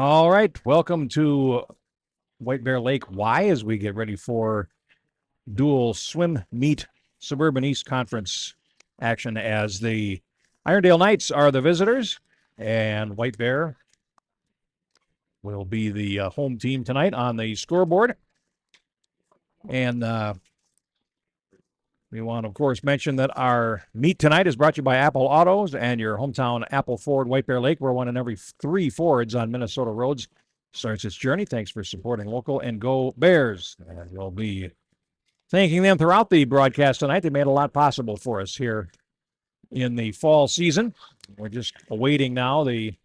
All right, welcome to White Bear Lake Y as we get ready for dual swim meet Suburban East Conference action as the Irondale Knights are the visitors and White Bear will be the home team tonight on the scoreboard. And we want to, of course, mention that our meet tonight is brought to you by Apple Autos and your hometown Apple Ford White Bear Lake, where one in every 3 Fords on Minnesota roads starts its journey. Thanks for supporting local and go Bears. And we'll be thanking them throughout the broadcast tonight. They made a lot possible for us here in the fall season. We're just awaiting now the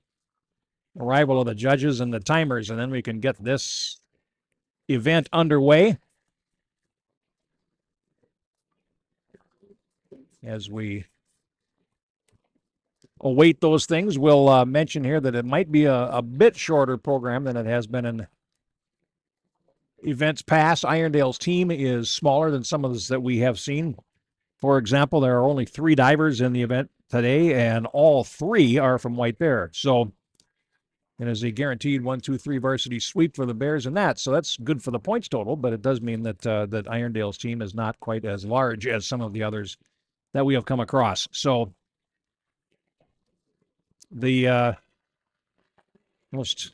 arrival of the judges and the timers, and then we can get this event underway. As we await those things, we'll mention here that it might be a bit shorter program than it has been in events past. Irondale's team is smaller than some of those that we have seen. For example, there are only 3 divers in the event today, and all 3 are from White Bear. So it is a guaranteed 1-2-3 varsity sweep for the Bears in that. So that's good for the points total, but it does mean that that Irondale's team is not quite as large as some of the others that we have come across. So the most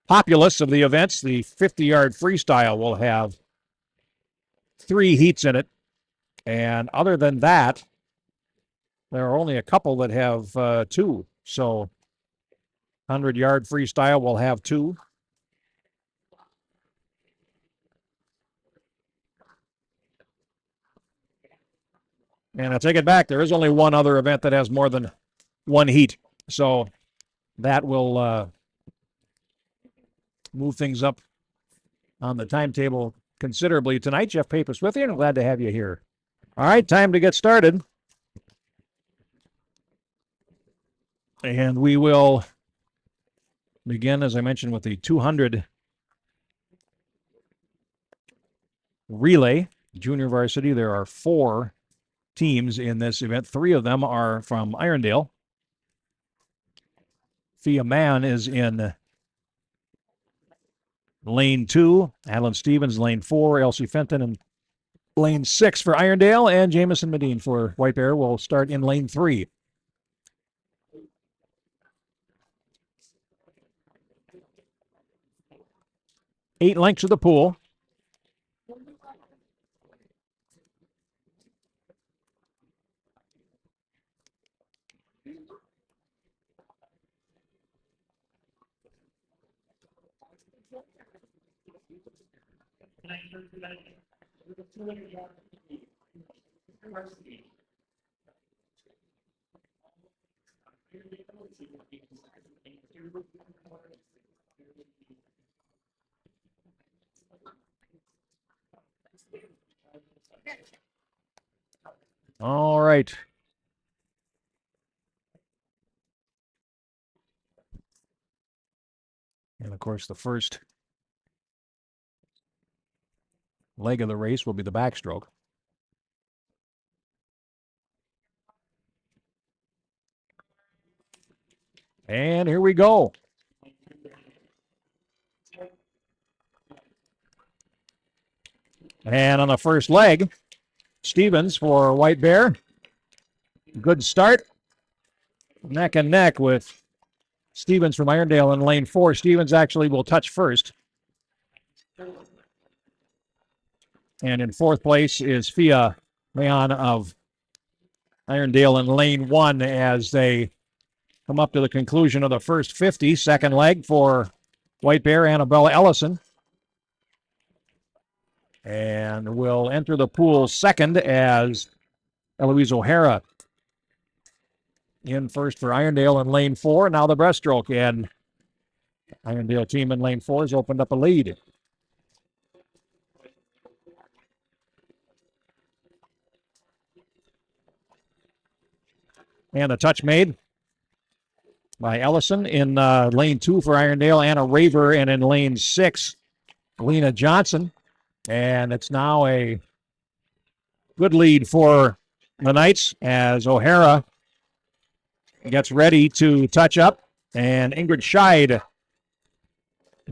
populous of the events, the 50-yard freestyle, will have 3 heats in it. And other than that, there are only a couple that have 2. So 100-yard freestyle will have 2. And I take it back. There is only one other event that has more than 1 heat. So that will move things up on the timetable considerably tonight. Jeff Pappas with you, and I'm glad to have you here. All right, time to get started. And we will begin, as I mentioned, with the 200 relay junior varsity. There are 4 teams in this event. 3 of them are from Irondale. Fia Mann is in lane 2, Adeline Stevens lane 4, Elsie Fenton in lane 6 for Irondale, and Jamison Medine for White Bear will start in lane 3. Eight lengths of the pool. All right. And of course, the first leg of the race will be the backstroke. And here we go. And on the first leg, Stevens for White Bear. Good start. Neck and neck with Stevens from Irondale in lane 4. Stevens actually will touch first. And in 4th place is Fia Mayan of Irondale in lane 1 as they come up to the conclusion of the first 50. Second leg for White Bear, Annabella Ellison. And will enter the pool second as Eloise O'Hara in first for Irondale in lane 4. Now the breaststroke, and Irondale team in lane 4 has opened up a lead. And a touch made by Ellison in lane 2 for Irondale, Anna Raver, and in lane 6, Lena Johnson. And it's now a good lead for the Knights as O'Hara gets ready to touch up, and Ingrid Scheid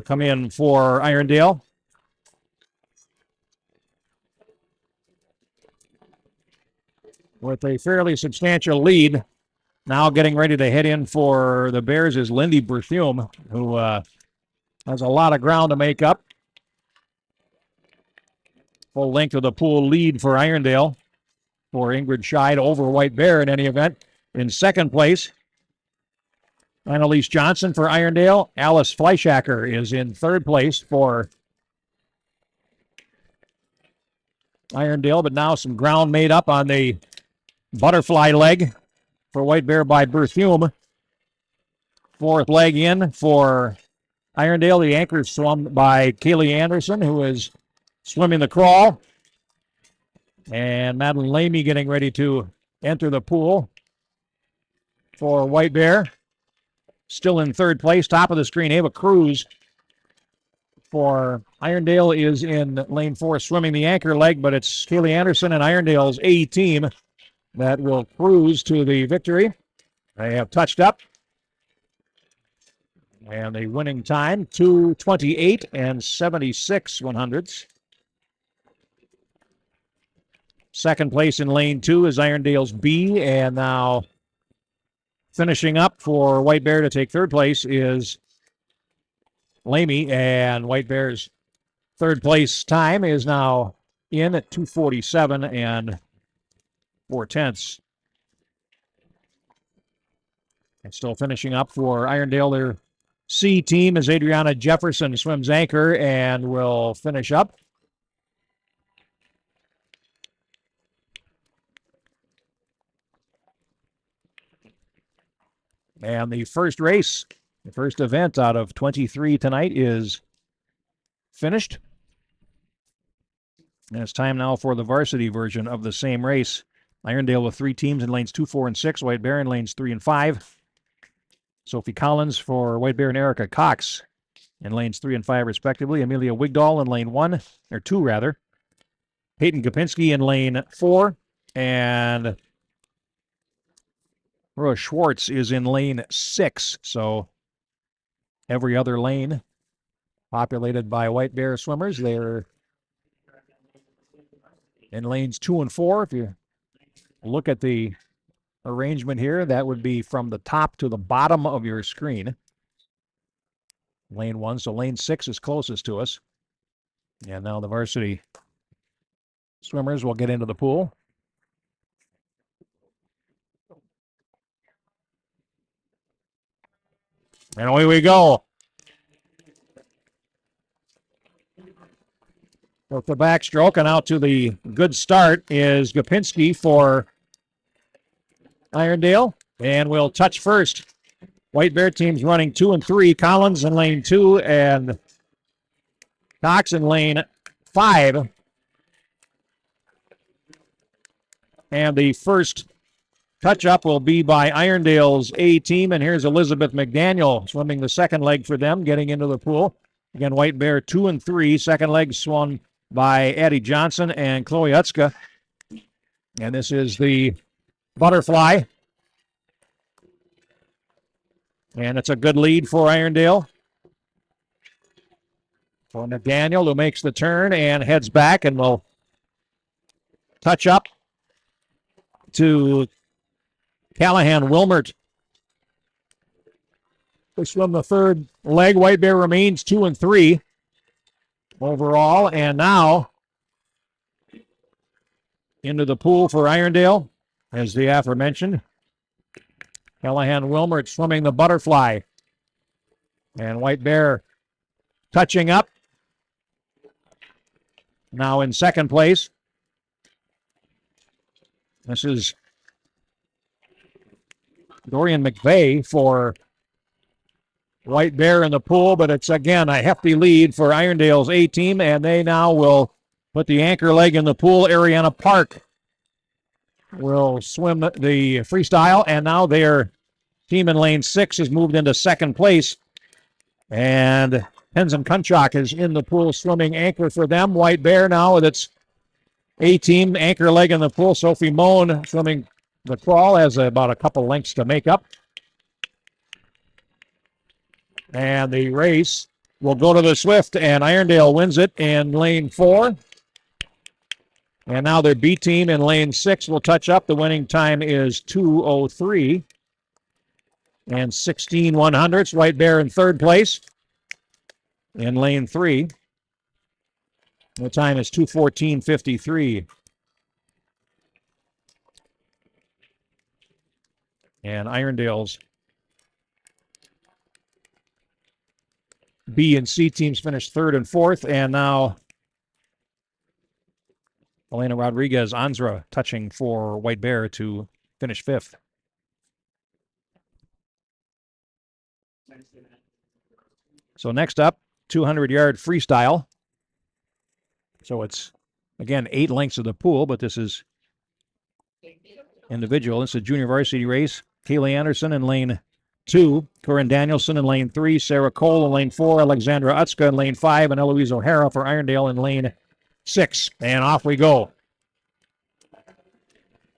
come in for Irondale. With a fairly substantial lead. Now getting ready to head in for the Bears is Lindy Berthume, who has a lot of ground to make up. Full length of the pool lead for Irondale. For Ingrid Scheid over White Bear in any event. In second place, Annalise Johnson for Irondale. Alice Fleischacker is in third place for Irondale, but now some ground made up on the butterfly leg for White Bear by Berthume. Fourth leg in for Irondale. The anchor swum by Kaylee Anderson, who is swimming the crawl. And Madeline Lamy getting ready to enter the pool for White Bear. Still in third place, top of the screen, Ava Cruz for Irondale is in lane 4 swimming the anchor leg, but it's Kaylee Anderson and Irondale's A team that will cruise to the victory. They have touched up. And the winning time, 2:28 and 76/100ths. Second place in lane 2 is Irondale's B, and now finishing up for White Bear to take third place is Lamy, and White Bear's third place time is now in at 2:47 and 4/10. And still finishing up for Irondale, their C team is Adriana Jefferson, swims anchor and will finish up. And the first race, the first event out of 23 tonight is finished. And it's time now for the varsity version of the same race. Irondale with 3 teams in lanes 2, 4, and 6. White Bear in lanes 3 and 5. Sophie Collins for White Bear and Erica Cox in lanes 3 and 5 respectively. Amelia Wigdahl in lane 1, or 2 rather. Peyton Kapinski in lane 4. And Rose Schwartz is in lane 6. So every other lane populated by White Bear swimmers. They're in lanes 2 and 4. If you look at the arrangement here, that would be from the top to the bottom of your screen. Lane 1, so lane 6 is closest to us. And now the varsity swimmers will get into the pool. And away we go. With the backstroke and out to the good start is Gopinski for Irondale. And we'll touch first. White Bear team's running 2 and 3. Collins in lane 2 and Cox in lane 5. And the first touch-up will be by Irondale's A team. And here's Elizabeth McDaniel swimming the second leg for them, getting into the pool. Again, White Bear 2 and 3. Second leg swung by Addie Johnson and Chloe Utska. And this is the butterfly. And it's a good lead for Irondale. For McDaniel, who makes the turn and heads back and will touch up to Callahan Wilmert. They swim the third leg. White Bear remains 2 and 3 overall. And now into the pool for Irondale, as the aforementioned. Callahan Wilmert swimming the butterfly. And White Bear touching up. Now in second place. This is Dorian McVeigh for White Bear in the pool, but it's again a hefty lead for Irondale's A team, and they now will put the anchor leg in the pool. Ariana Park will swim the freestyle, and now their team in lane 6 has moved into second place. And Tenzin Kunchak is in the pool swimming anchor for them. White Bear now with its A team anchor leg in the pool. Sophie Moan swimming the crawl, has about a couple lengths to make up. And the race will go to the Swift, and Irondale wins it in lane 4. And now their B team in lane 6 will touch up. The winning time is 2:03 and 16/100ths. White Bear in third place in lane 3. The time is 2:14:53. And Irondale's B and C teams finished third and fourth. And now Elena Rodriguez Anzra touching for White Bear to finish fifth. So next up, 200-yard freestyle. So it's, again, 8 lengths of the pool, but this is individual. This is a junior varsity race. Kaylee Anderson in lane 2, Corinne Danielson in lane 3, Sarah Cole in lane 4, Alexandra Utska in lane 5, and Eloise O'Hara for Irondale in lane 6. And off we go.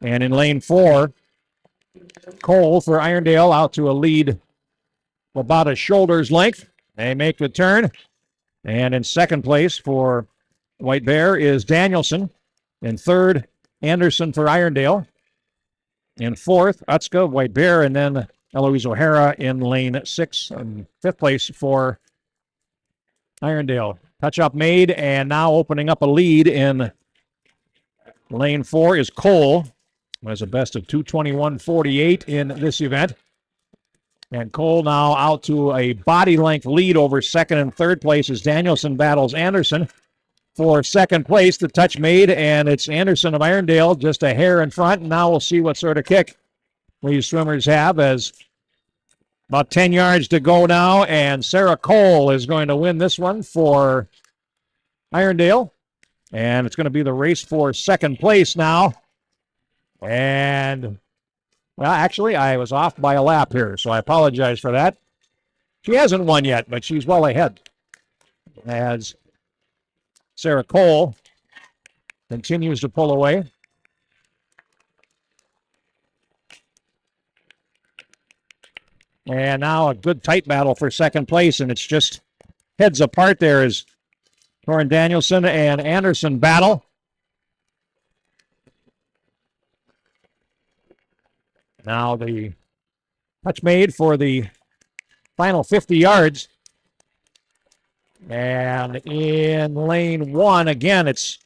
And in lane 4, Cole for Irondale out to a lead of about a shoulder's length. They make the turn. And in second place for White Bear is Danielson. In third, Anderson for Irondale. In fourth, Utska, White Bear, and then Eloise O'Hara in lane 6. And fifth place for Irondale. Touch up made, and now opening up a lead in lane 4 is Cole. Has a best of 2:21.48 in this event. And Cole now out to a body length lead over second and third place as Danielson battles Anderson for second place. The touch made, and it's Anderson of Irondale just a hair in front. And now we'll see what sort of kick these swimmers have as about 10 yards to go now. And Sarah Cole is going to win this one for Irondale. And it's going to be the race for second place now. And, well, actually, I was off by a lap here, so I apologize for that. She hasn't won yet, but she's well ahead as Sarah Cole continues to pull away. And now a good tight battle for second place, and it's just heads apart there as Corinne Danielson and Anderson battle. Now the touch made for the final 50 yards. And in lane 1, again, it's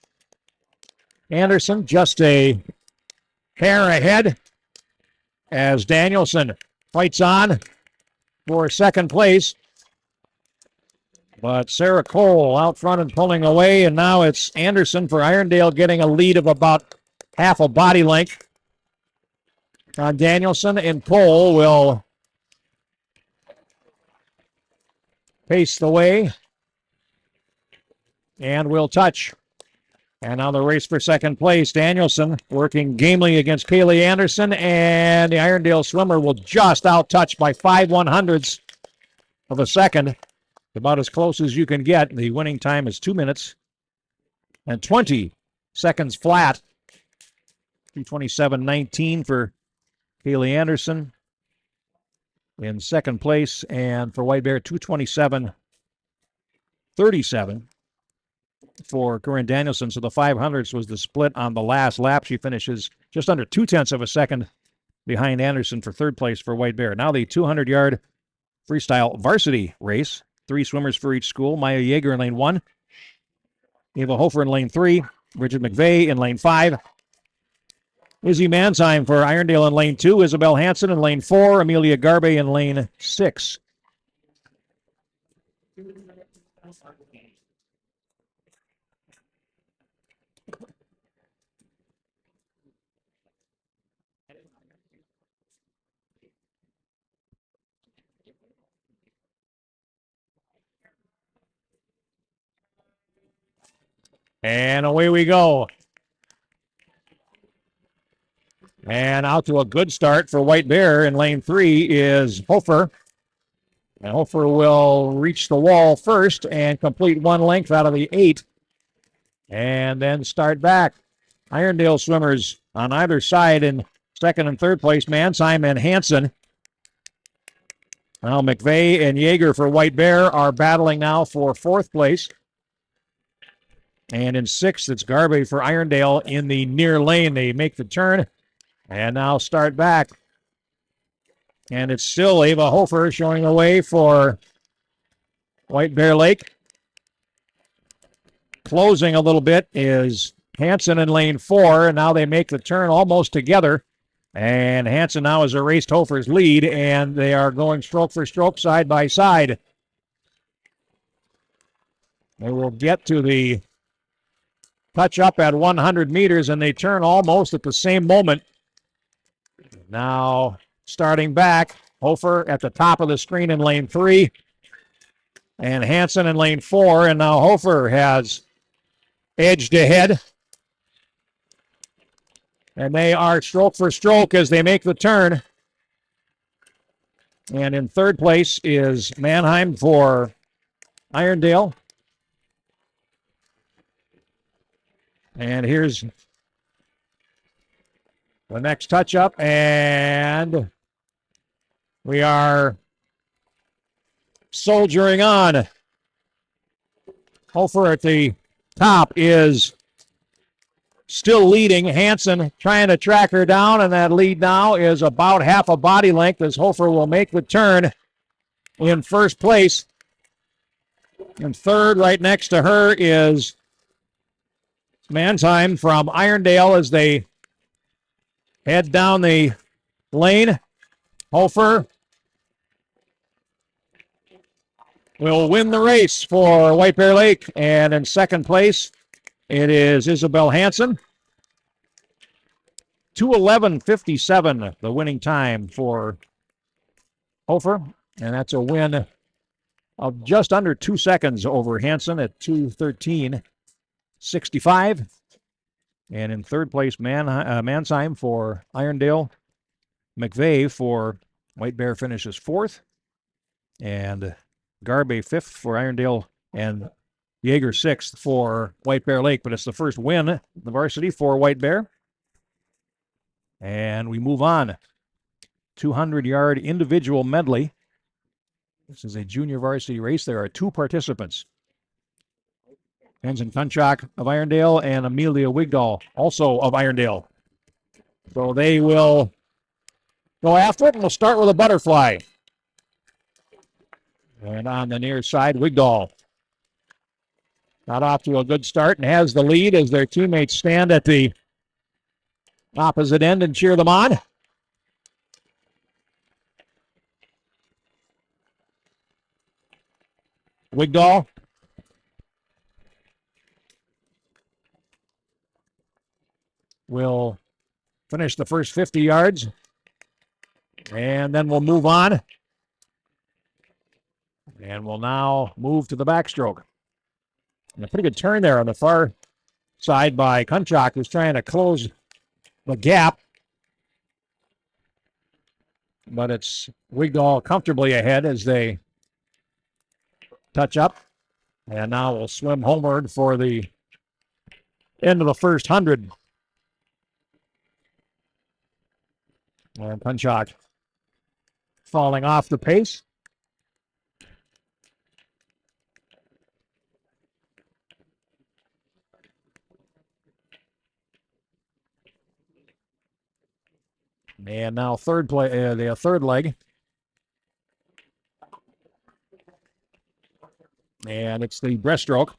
Anderson just a hair ahead as Danielson fights on for second place. But Sarah Cole out front and pulling away, and now it's Anderson for Irondale getting a lead of about half a body length on Danielson, and Cole will pace the way and will touch. And now the race for second place. Danielson working gamely against Kaylee Anderson, and the Irondale swimmer will just out-touch by 5/100ths of a second. About as close as you can get. The winning time is 2 minutes and 20 seconds flat. 2:27.19 for Kaylee Anderson in second place, and for White Bear, 2:27.37 for Corinne Danielson. So the 500ths was the split on the last lap. She finishes just under 0.2 of a second behind Anderson for third place for White Bear. Now the 200-yard freestyle varsity race. 3 swimmers for each school. Maya Yeager in lane 1. Ava Hofer in lane 3. Bridget McVeigh in lane 5. Izzy Mansheim for Irondale in lane 2. Isabel Hansen in lane 4. Amelia Garbe in lane 6. And away we go. And out to a good start for White Bear in lane 3 is Hofer. And Hofer will reach the wall first and complete 1 length out of the 8. And then start back. Irondale swimmers on either side in second and third place. Mansheim and Hansen Now McVeigh and Yeager for White Bear are battling now for fourth place. And in sixth, it's Garvey for Irondale in the near lane. They make the turn and now start back. And it's still Ava Hofer showing the way for White Bear Lake. Closing a little bit is Hanson in lane 4, and now they make the turn almost together. And Hanson now has erased Hofer's lead, and they are going stroke for stroke, side by side. They will get to the touch up at 100 meters, and they turn almost at the same moment. Now starting back, Hofer at the top of the screen in lane 3, and Hanson in lane 4, and now Hofer has edged ahead. And they are stroke for stroke as they make the turn. And in third place is Mannheim for Irondale. And here's the next touch up, and we are soldiering on. Hofer at the top is still leading. Hanson trying to track her down, and that lead now is about half a body length as Hofer will make the turn in first place. And third, right next to her, is Mannheim from Irondale as they head down the lane. Hofer will win the race for White Bear Lake. And in second place, it is Isabel Hanson. 2:11:57, the winning time for Hofer. And that's a win of just under 2 seconds over Hanson at 2:13:65. And in third place, Mannheim for Irondale. McVeigh for White Bear finishes fourth. And Garbe fifth for Irondale. And Yeager sixth for White Bear Lake. But it's the first win, the varsity, for White Bear. And we move on. 200-yard individual medley. This is a junior varsity race. There are 2 participants. Tenzin Kunchak of Irondale and Amelia Wigdahl, also of Irondale. So they will go after it, and we'll start with a butterfly. And on the near side, Wigdahl. Got off to a good start and has the lead as their teammates stand at the opposite end and cheer them on. Wigdahl will finish the first 50 yards, and then we'll move on. And we'll now move to the backstroke. And a pretty good turn there on the far side by Kunchak, who's trying to close the gap. But it's Wigdahl comfortably ahead as they touch up. And now we'll swim homeward for the end of the first 100. And Kunchak falling off the pace. And now the third leg. And it's the breaststroke.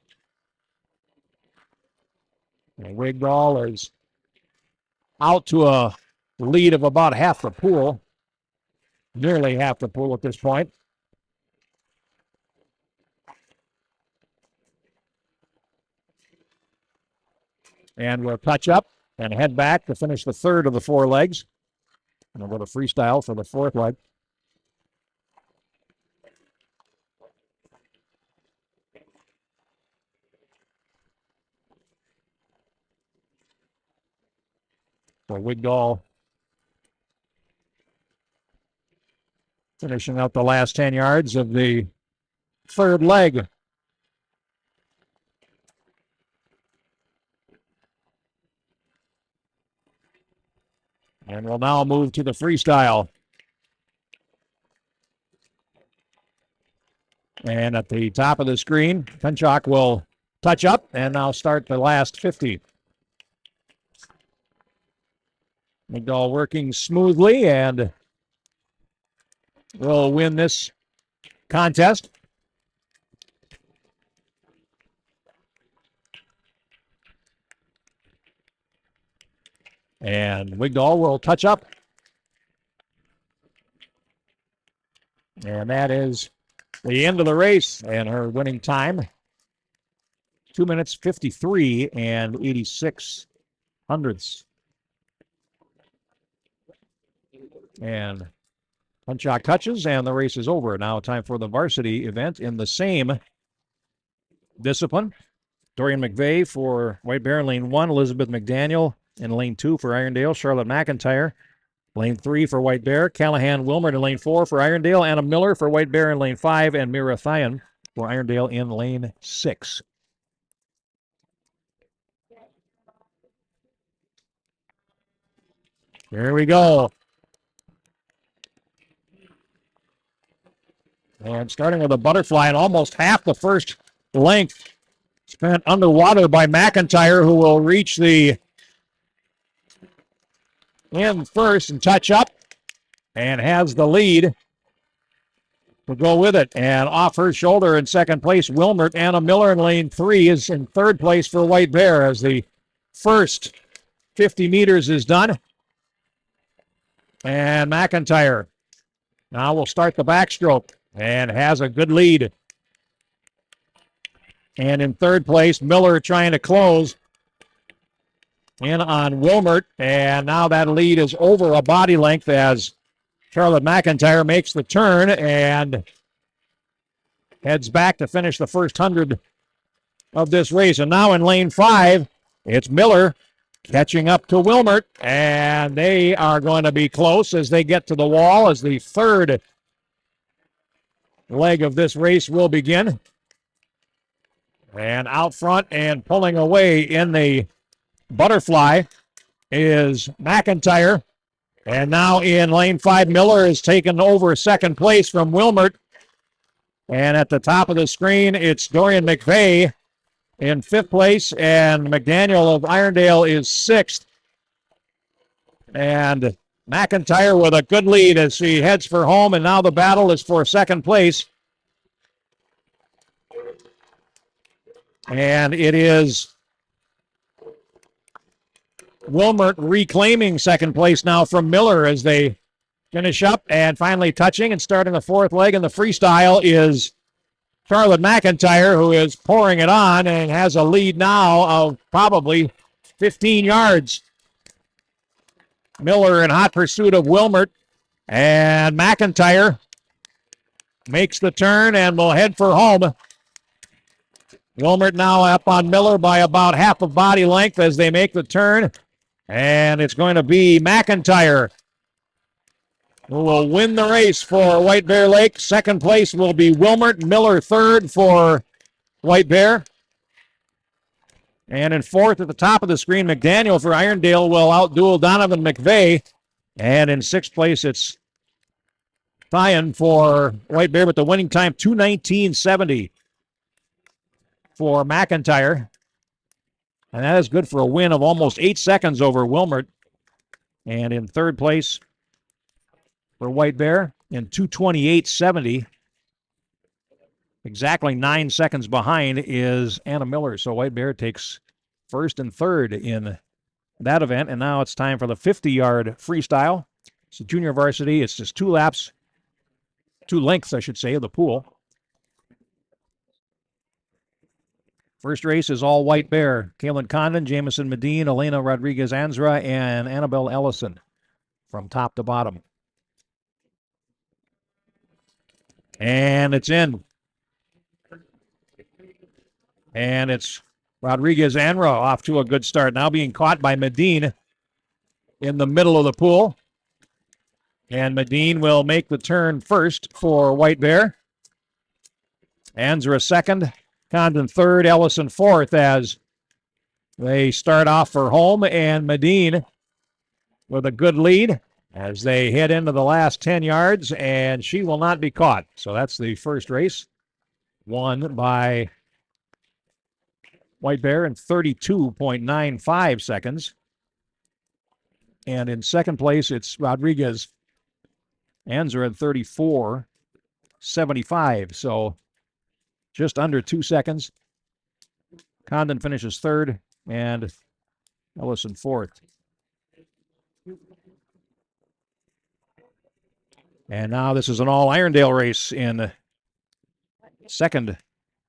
And Wigdahl is out to a lead of about half the pool. Nearly half the pool at this point. And we'll touch up and head back to finish the third of the 4 legs. And we'll go to freestyle for the fourth leg. So Wigdahl finishing out the last 10 yards of the third leg. And we'll now move to the freestyle. And at the top of the screen, Penchak will touch up and now start the last 50. McDowell working smoothly and will win this contest. And Wigdahl will touch up. And that is the end of the race. And her winning time, 2 minutes 53 and 86 hundredths. And Penchak touches, and the race is over. Now time for the varsity event in the same discipline. Dorian McVeigh for White Bear in lane 1, Elizabeth McDaniel in lane 2 for Irondale, Charlotte McIntyre, lane 3 for White Bear, Callahan Wilmert in lane 4 for Irondale, Anna Miller for White Bear in lane 5, and Mira Thyan for Irondale in lane 6. Here we go. And starting with a butterfly, and almost half the first length spent underwater by McIntyre, who will reach the end first and touch up and has the lead to go with it. And off her shoulder in second place, Wilmert. Anna Miller in lane 3 is in third place for White Bear as the first 50 meters is done. And McIntyre now will start the backstroke and has a good lead. And in third place, Miller trying to close in on Wilmert. And now that lead is over a body length as Charlotte McIntyre makes the turn and heads back to finish the first 100 of this race. And now in lane 5, it's Miller catching up to Wilmert. And they are going to be close as they get to the wall as the third leg of this race will begin. And out front and pulling away in the butterfly is McIntyre. And now in lane 5, Miller is taken over second place from Wilmert. And at the top of the screen, it's Dorian McVeigh in 5th place, and McDaniel of Irondale is 6th. And McIntyre with a good lead as she heads for home, and now the battle is for second place. And it is Wilmert reclaiming second place now from Miller as they finish up, and finally touching and starting the fourth leg in the freestyle is Charlotte McIntyre, who is pouring it on and has a lead now of probably 15 yards. Miller in hot pursuit of Wilmert, and McIntyre makes the turn and will head for home. Wilmert now up on Miller by about half a body length as they make the turn, and it's going to be McIntyre who will win the race for White Bear Lake. Second place will be Wilmert. Miller third for White Bear. And in fourth at the top of the screen, McDaniel for Irondale will outduel Donovan McVeigh. And in sixth place, it's Thyan for White Bear with the winning time, 2:19.70 for McIntyre. And that is good for a win of almost 8 seconds over Wilmert. And in third place for White Bear in 2:28.70. Exactly 9 seconds behind is Anna Miller. So White Bear takes first and third in that event. And now it's time for the 50-yard freestyle. It's a junior varsity. It's just 2 laps, 2 lengths, I should say, of the pool. First race is all White Bear. Kaylin Condon, Jamison Medine, Elena Rodriguez-Anzra, and Annabelle Ellison from top to bottom. And it's in. And it's Rodriguez-Anzra off to a good start. Now being caught by Medine in the middle of the pool. And Medine will make the turn first for White Bear. Anzra second. Condon third, Ellison fourth as they start off for home. And Medine with a good lead as they head into the last 10 yards, and she will not be caught. So that's the first race. won by White Bear in 32.95 seconds. And in second place, it's Rodriguez. Anzer at 34.75. So just under 2 seconds. Condon finishes third, and Ellison fourth. And now this is an all Irondale race in second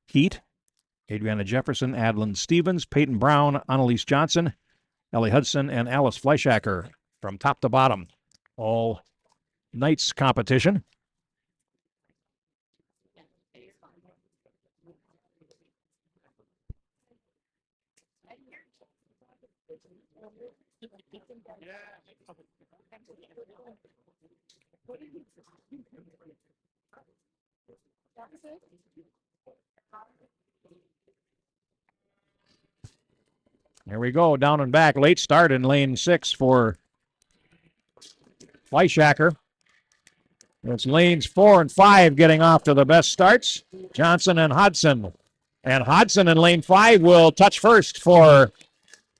heat. Adriana Jefferson, Adeline Stevens, Peyton Brown, Annalise Johnson, Ellie Hudson, and Alice Fleischacker from top to bottom. All nights competition. Here we go, down and back. Late start in lane 6 for Fleischacker. It's lanes 4 and 5 getting off to the best starts. Johnson and Hodson. And Hodson in lane 5 will touch first for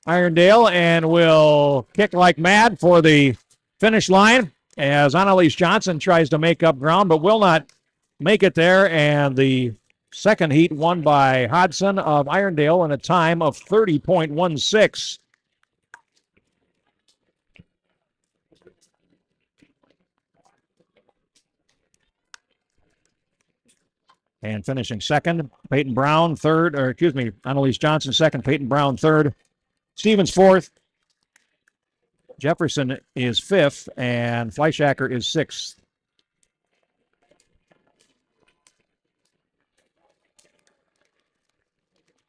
Irondale and will kick like mad for the finish line as Annalise Johnson tries to make up ground but will not make it there. And the second heat won by Hodson of Irondale in a time of 30.16. And finishing second, Peyton Brown third, or excuse me, Annalise Johnson second, Peyton Brown third, Stevens fourth, Jefferson is fifth, and Fleischacker is sixth.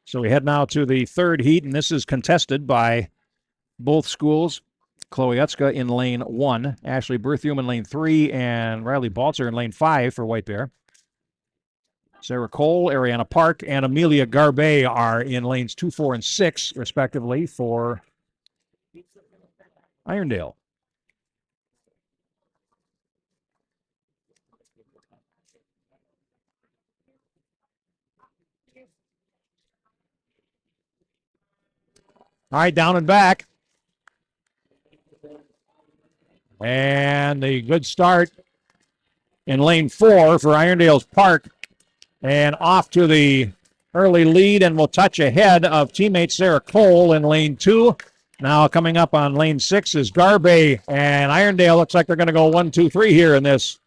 So we head now to the third heat, and this is contested by both schools. Chloe Utska in lane 1, Ashley Berthium in lane 3, and Riley Balzer in lane 5 for White Bear. Sarah Cole, Ariana Park, and Amelia Garbe are in lanes 2, 4, and 6, respectively, for Irondale. All right, down and back. And the good start in lane 4 for Irondale's Park. And off to the early lead and will touch ahead of teammate Sarah Cole in lane 2. Now coming up on lane 6 is Garbe, and Irondale looks like they're going to go 1, 2, 3 here in this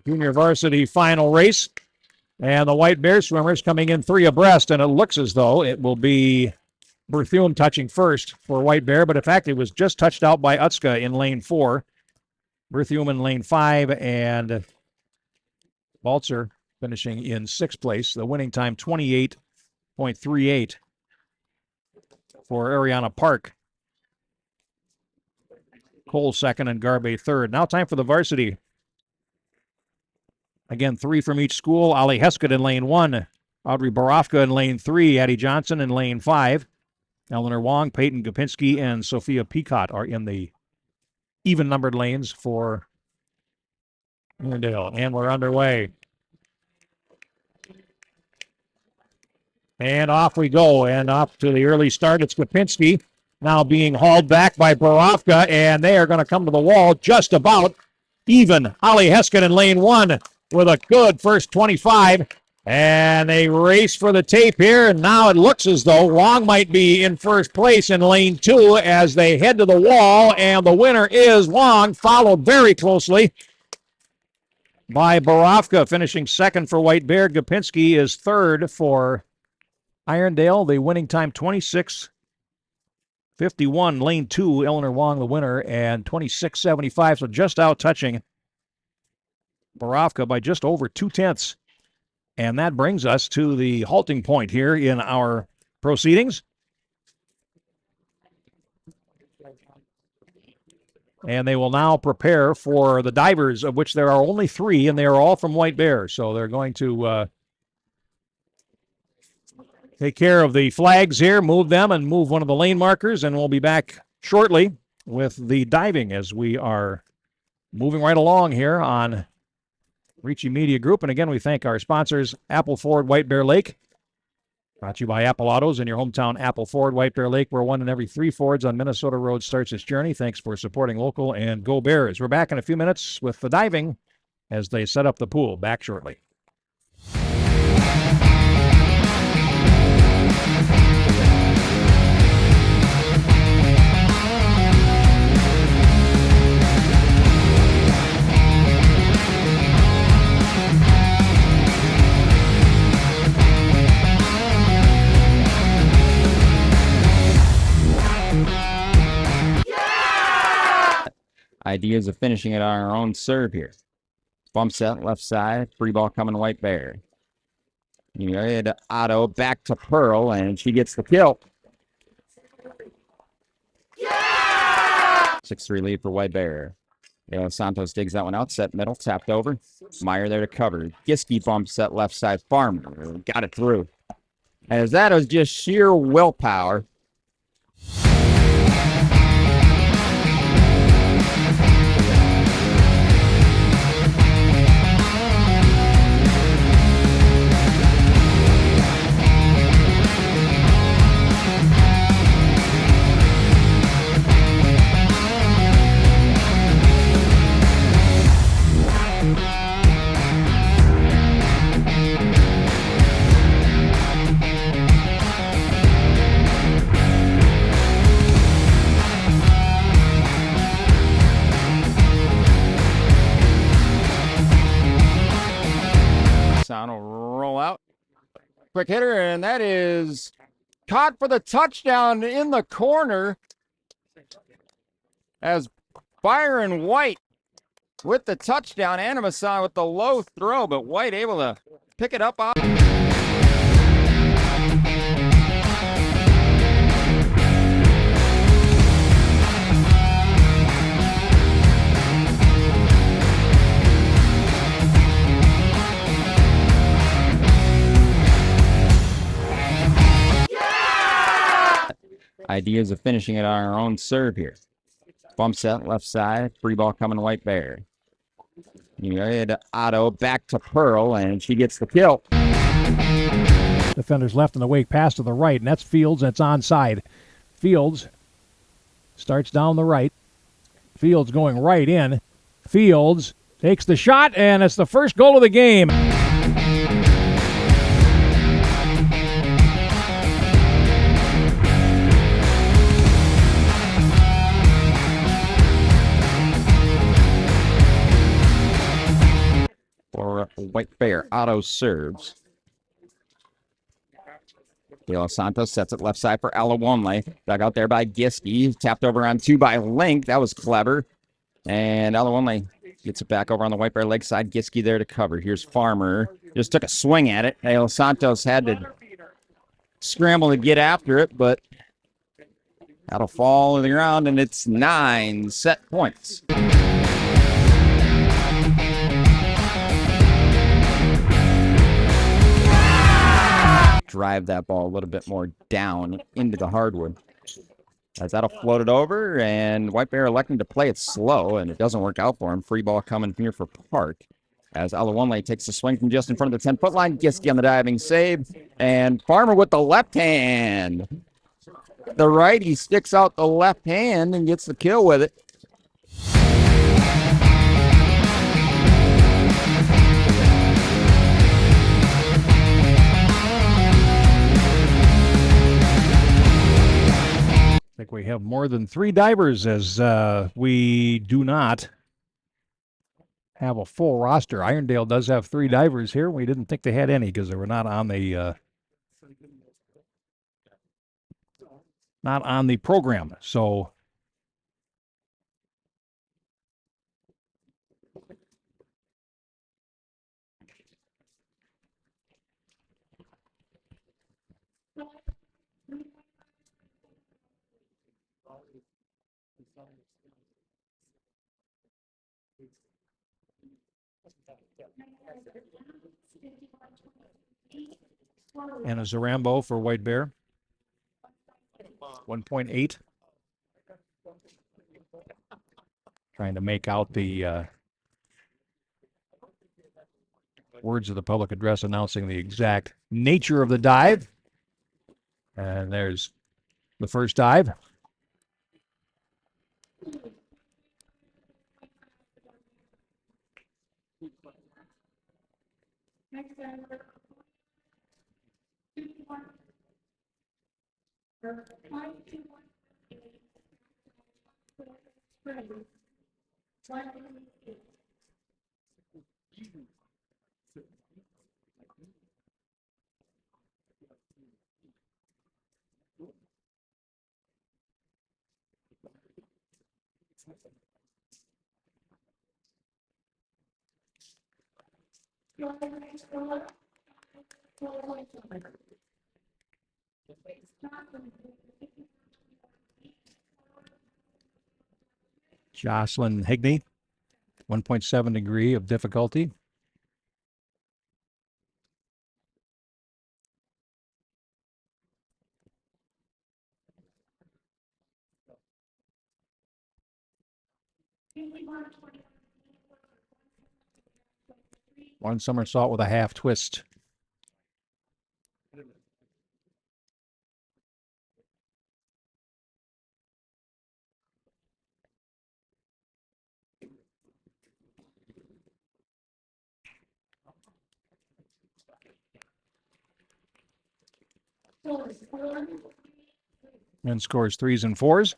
junior varsity final race. And the White Bear swimmers coming in 3 abreast, and it looks as though it will be Berthium touching first for White Bear, but in fact it was just touched out by Utska in lane 4. Berthium in lane 5, and Balzer finishing in 6th place. The winning time 28.38 for Ariana Park. Cole second and Garbe third. Now time for the varsity. Again, 3 from each school. Ali Heskett in lane 1. Audrey Borofka in lane 3. Addie Johnson in lane 5. Eleanor Wong, Peyton Gopinski, and Sophia Peacott are in the even-numbered lanes for Irondale. And we're underway. And off we go. And off to the early start, it's Gopinski now being hauled back by Borofka, and they are going to come to the wall just about even. Ali Heskett in lane 1 with a good first 25. And they race for the tape here, and now it looks as though Wong might be in first place in lane 2 as they head to the wall, and the winner is Wong, followed very closely by Borofka, finishing second for White Bear. Gopinski is third for Irondale. The winning time 26:51. Lane 2, Eleanor Wong the winner, and 26:75, so just out touching Borofka by just over 2/10. And that brings us to the halting point here in our proceedings. And they will now prepare for the divers, of which there are only 3, and they are all from White Bear. So they're going to take care of the flags here, move them, and move one of the lane markers, and we'll be back shortly with the diving as we are moving right along here on RICCI Media Group. And again, we thank our sponsors, Apple Ford, White Bear Lake. Brought to you by Apple Autos in your hometown, Apple Ford, White Bear Lake, where one in every 3 Fords on Minnesota Road starts its journey. Thanks for supporting local, and go Bears. We're back in a few minutes with the diving as they set up the pool. Back shortly. Ideas of finishing it on our own serve here. Bump set, left side, free ball coming White Bear. Good Otto, back to Pearl, and she gets the kill. 6-3 lead for White Bear. Santos digs that one out, set middle, tapped over. Meyer there to cover. Giske bump set, left side, Farmer. Got it through. As that was just sheer willpower. Sound will roll out. Quick hitter, and that is caught for the touchdown in the corner as Byron White with the touchdown. Animason with the low throw, but White able to pick it up out. Ideas of finishing it on our own serve here. Bump set, left side, free ball coming White Bear. Good Otto, back to Pearl, and she gets the kill. Defenders left in the wake, pass to the right, and that's Fields, and it's onside. Fields starts down the right. Fields going right in. Fields takes the shot, and it's the first goal of the game. For White Bear, Otto serves. De Los Santos sets it left side for Alawonle. Dug out there by Giske. Tapped over on 2 by Link. That was clever. And Alawonle gets it back over on the White Bear leg side. Giske there to cover. Here's Farmer. Just took a swing at it. De Los Santos had to scramble to get after it, but that'll fall to the ground, and it's 9 set points. Drive that ball a little bit more down into the hardwood. As that'll float it over, and White Bear electing to play it slow, and it doesn't work out for him. Free ball coming here for Park. As Alawonle takes a swing from just in front of the 10-foot line. Giske on the diving save, and Farmer with the left hand. The righty sticks out the left hand and gets the kill with it. I think we have more than 3 divers, as we do not have a full roster. Irondale does have 3 divers here. We didn't think they had any because they were not on the program. So and a Zarambo for White Bear. 1.8. Trying to make out the words of the public address announcing the exact nature of the dive. And there's the first dive. Jocelyn Higney, 1.7 degree of difficulty. One somersault with a half twist. And scores 3s and 4s.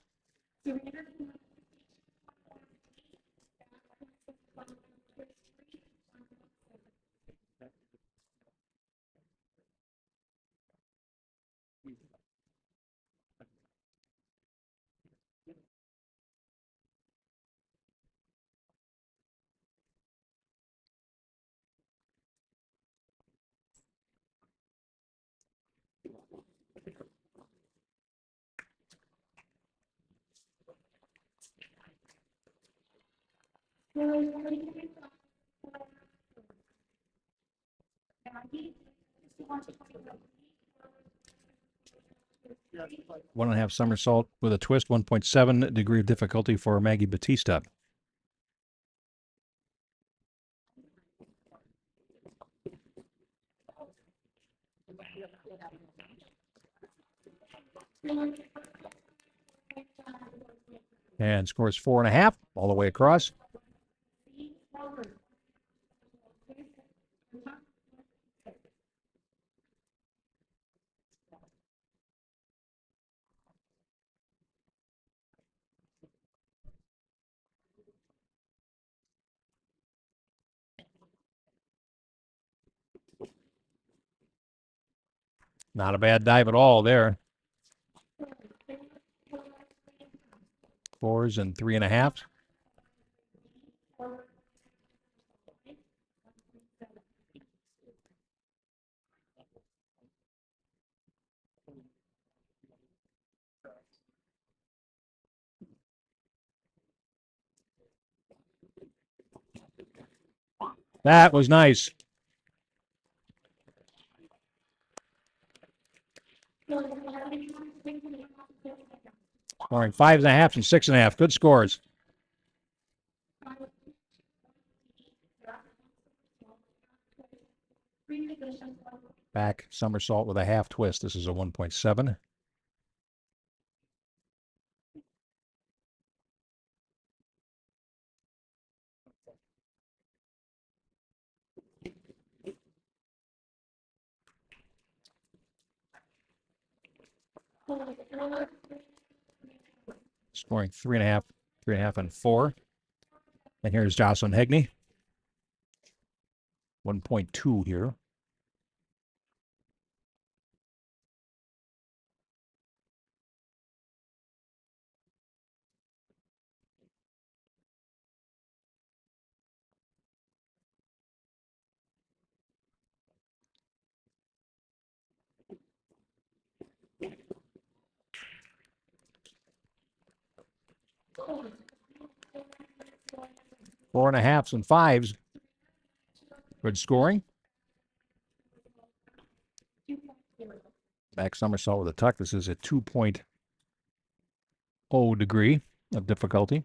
One and a half somersault with a twist, 1.7 degree of difficulty for Maggie Batista. And scores 4.5 all the way across. Not a bad dive at all there. 4s and 3.5. That was nice. Scoring 5.5 and 6.5. Good scores. Back somersault with a half twist. This is a 1.7. Scoring 3.5, 3.5, and 4. And here's Jocelyn Higney. 1.2 here. Four and a halves and 5s. Good scoring. Back somersault with a tuck. This is a 2.0 degree of difficulty.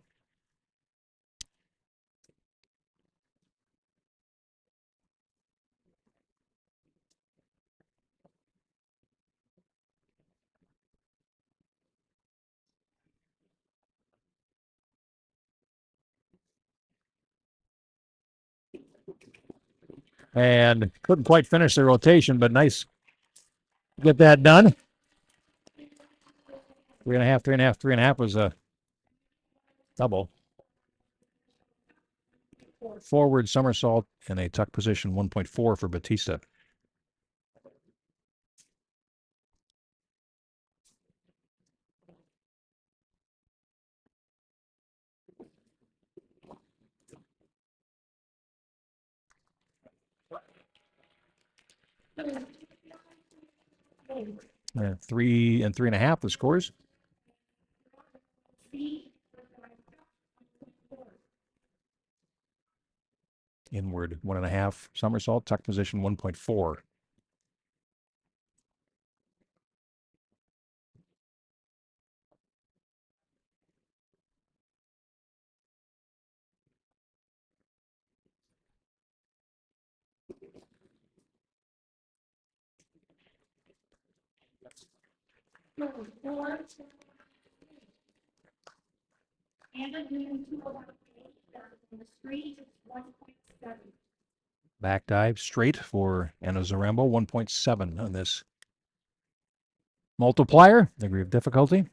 and couldn't quite finish the rotation, but nice to get that done. 3.5, 3.5, 3.5 was a double. Forward somersault in a tuck position, 1.4 for Batista. And 3 and 3.5 the scores. Inward 1.5 somersault, tuck position 1.4. Back dive straight for Anna Zarembo, 1.7 on this multiplier, degree of difficulty.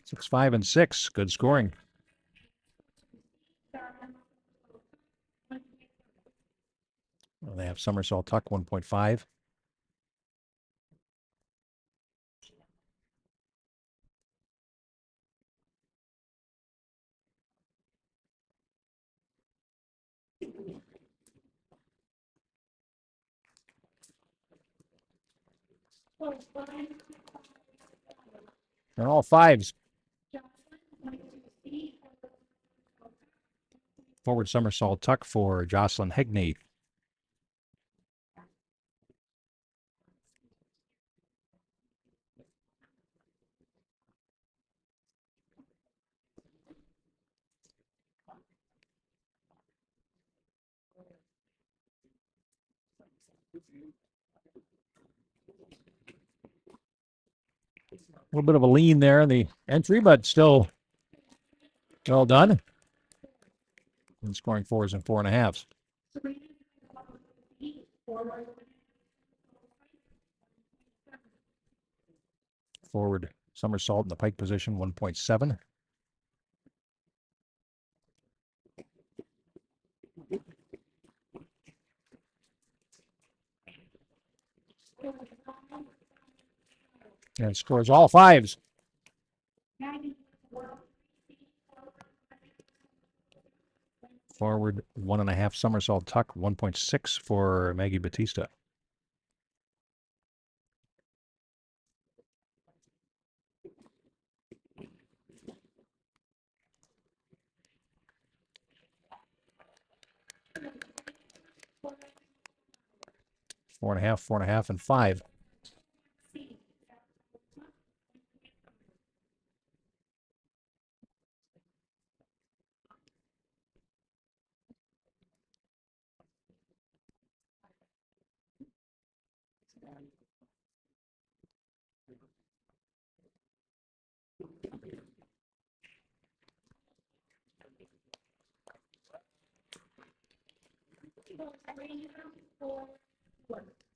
Six, 5, and 6. Good scoring. Well, they have somersault tuck 1.5. They're all 5s. Forward somersault tuck for Jocelyn Hegney. A little bit of a lean there in the entry, but still well done. And scoring 4s and 4.5s. Forward somersault in the pike position, 1.7. And scores all 5s. Forward 1.5 somersault tuck, 1.6 for Maggie Batista. Four and a half, and 5.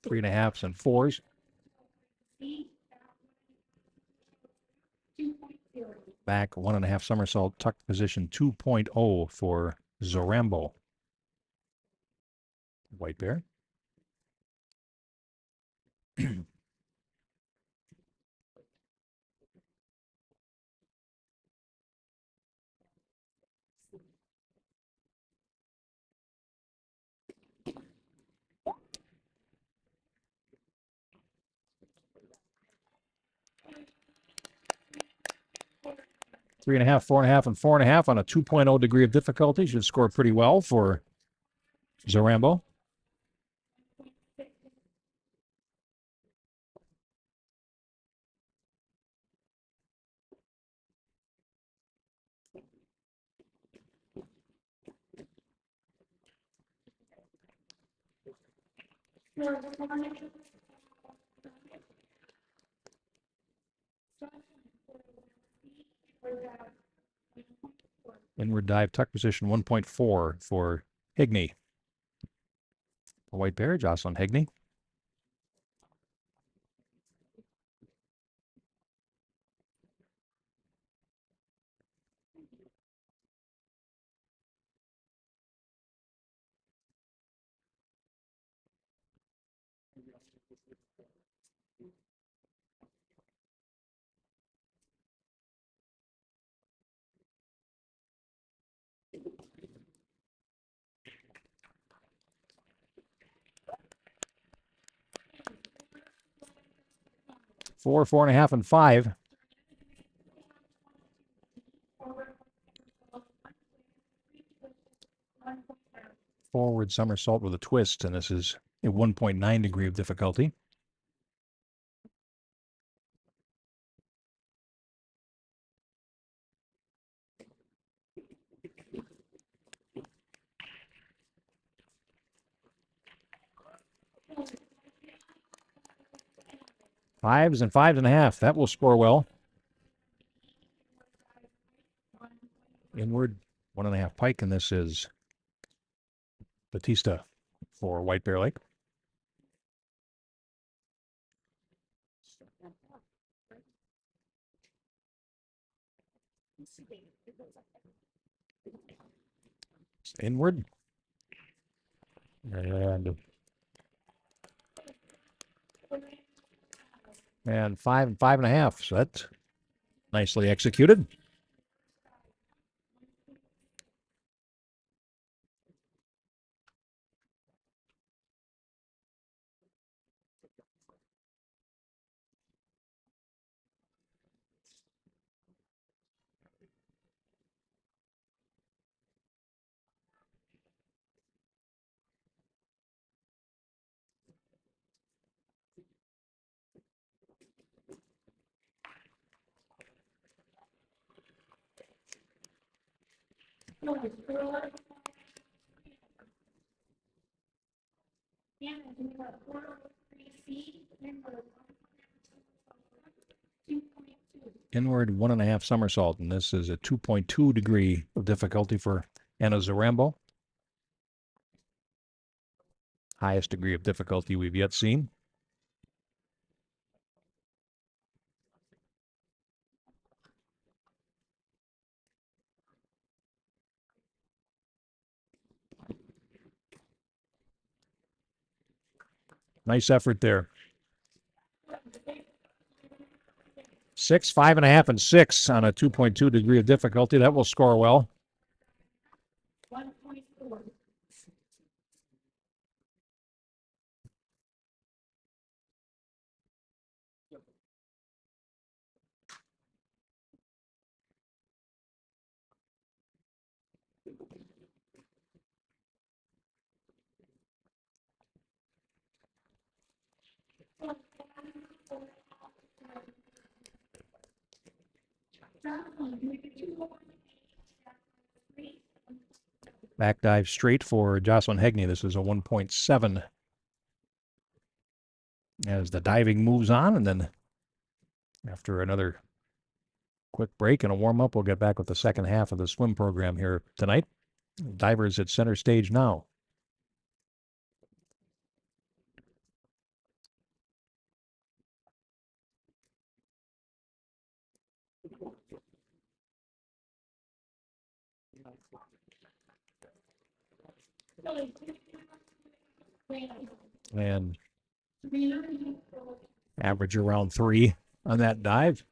Three and a halves and 4s. Back 1.5 somersault tuck position, 2.0 for Zorambo. White Bear. Three and a half, 4.5, and 4.5 on a 2.0 degree of difficulty. Should score pretty well for Zorambo. Inward dive, tuck position 1.4 for Higney. A white pair, Jocelyn Higney. Four, 4.5, and 5. Forward somersault with a twist, and this is a 1.9 degree of difficulty. Fives and 5.5. That will score well. Inward, 1.5 pike, and this is Batista for White Bear Lake. Inward. And 5 and 5.5. So that's nicely executed. Inward 1.5 somersault, and this is a 2.2 degree of difficulty for Anna Zarambo. Highest degree of difficulty we've yet seen. Nice effort there. 6, 5.5, and 6 on a 2.2 degree of difficulty. That will score well. Back dive straight for Jocelyn Hegney. This is a 1.7. As the diving moves on, and then after another quick break and a warm-up, we'll get back with the second half of the swim program here tonight. Divers at center stage now. And average around 3 on that dive.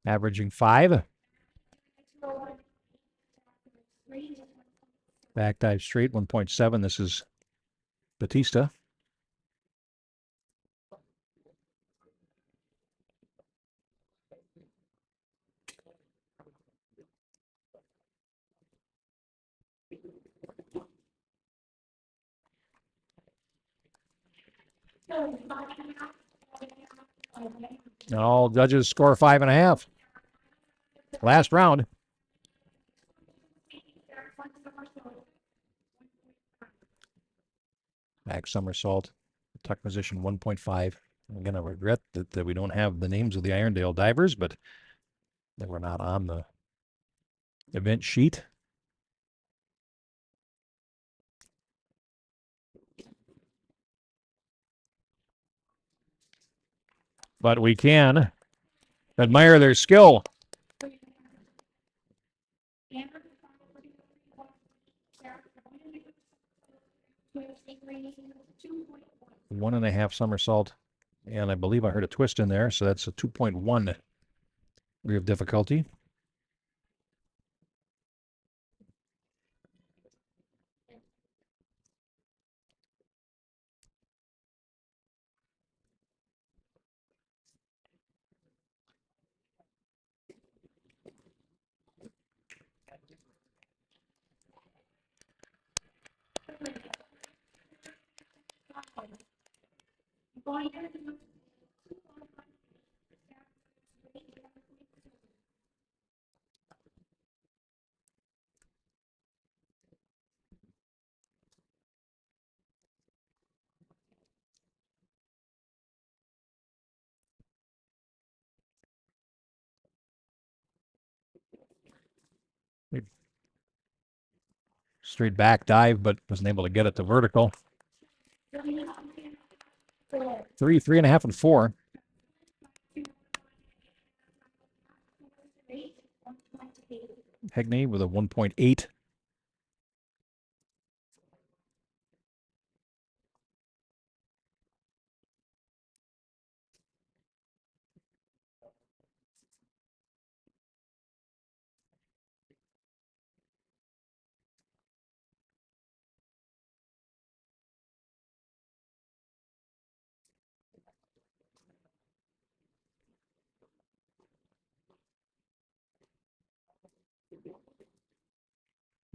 Averaging 5. Back dive straight, 1.7. This is Batista. And all judges score 5.5. Last round. Back somersault, tuck position 1.5. I'm going to regret that we don't have the names of the Irondale divers, but they were not on the event sheet. But we can admire their skill. 1.5 somersault, and I believe I heard a twist in there, so that's a 2.1 degree of difficulty. Straight back dive, but wasn't able to get it to vertical. 3.5, and 4. Hegney with a 1.8.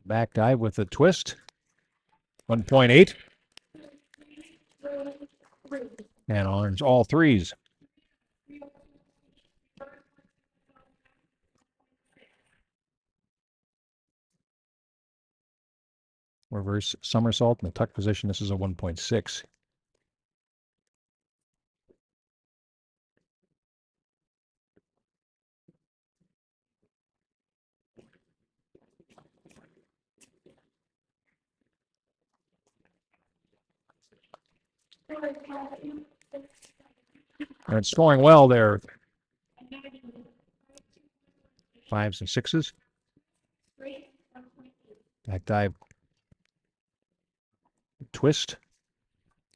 Back dive with a twist. 1.8. And orange all threes. Reverse somersault in the tuck position. This is a 1.6. And scoring well there. 5s and 6s. Back dive. Twist.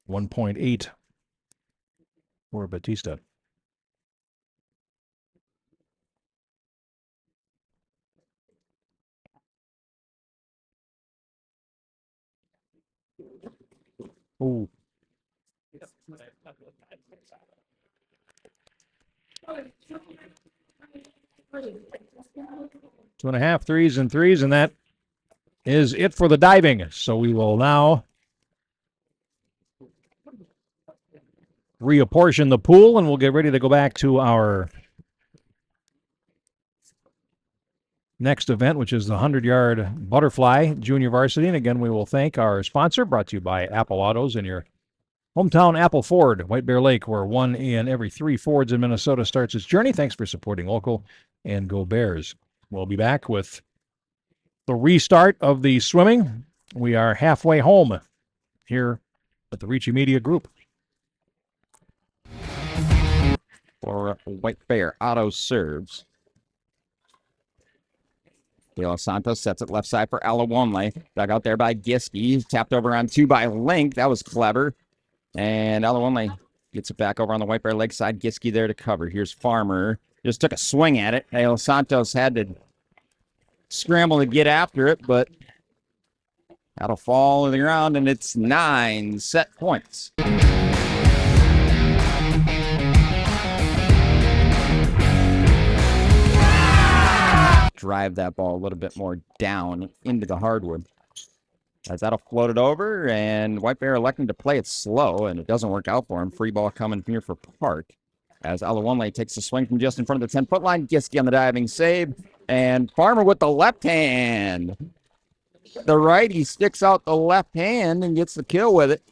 1.8 for Batista. Ooh. Two and a half, 3s and 3s, and that is it for the diving. So we will now reapportion the pool, and we'll get ready to go back to our next event, which is the 100-yard butterfly junior varsity. And again, we will thank our sponsor, brought to you by Apple Autos and your hometown Apple Ford, White Bear Lake, where 1 in every 3 Fords in Minnesota starts its journey. Thanks for supporting local, and go Bears. We'll be back with the restart of the swimming. We are halfway home here at the RICCI Media Group. For White Bear, Otto serves. De Los Santos sets it left side for Alawonle. Dug out there by Giske. Tapped over on 2 by Link. That was clever. And Alawonle gets it back over on the White Bear leg side. Giske there to cover. Here's Farmer. Just took a swing at it. De Los Santos had to scramble to get after it, but That'll fall to the ground, and it's 9 set points. Drive that ball a little bit more down into the hardwood. As that'll float it over, and White Bear electing to play it slow, and it doesn't work out for him. Free ball coming here for Park. As Alawonle takes a swing from just in front of the 10-foot line. Giske on the diving save, and Farmer with the left hand. The righty sticks out the left hand and gets the kill with it.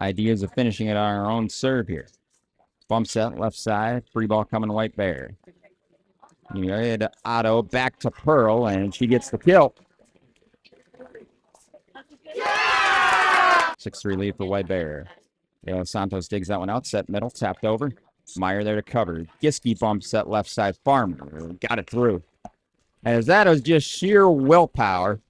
Ideas of finishing it on our own serve here. Bump set left side. Free ball coming White Bear. To Otto, back to Pearl, and she gets the kill. 6-3 lead for White Bear. Santos digs that one out. Set middle. Tapped over. Meyer there to cover. Giske bump set left side. Farmer got it through. As that was just sheer willpower.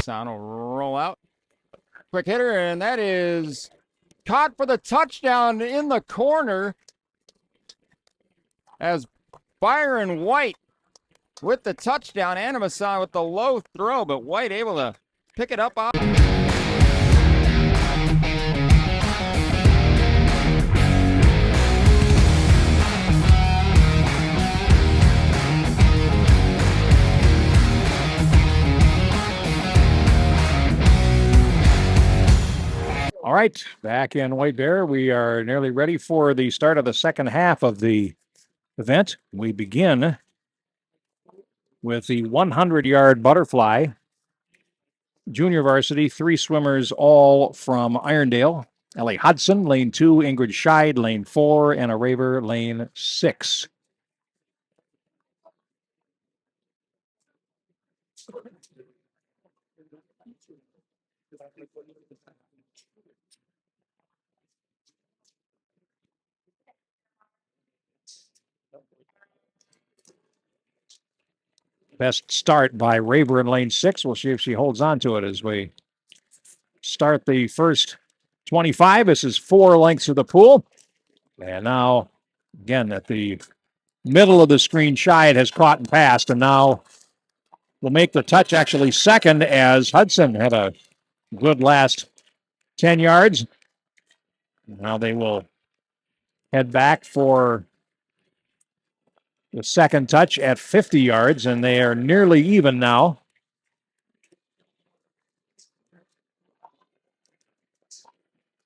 Sound will roll out. Quick hitter, and that is caught for the touchdown in the corner as Byron White with the touchdown. Animasan with the low throw, but White able to pick it up out. All right, back in White Bear. We are nearly ready for the start of the second half of the event. We begin with the 100-yard butterfly. Junior varsity, 3 swimmers, all from Irondale. Ellie Hudson, lane 2, Ingrid Scheid, lane 4, and a Raver, lane 6. Best start by Raver in lane 6. We'll see if she holds on to it as we start the first 25. This is 4 lengths of the pool. And now, again, at the middle of the screen, Scheid has caught and passed, and now will make the touch actually second as Hudson had a good last 10 yards. Now they will head back for the second touch at 50 yards, and they are nearly even now.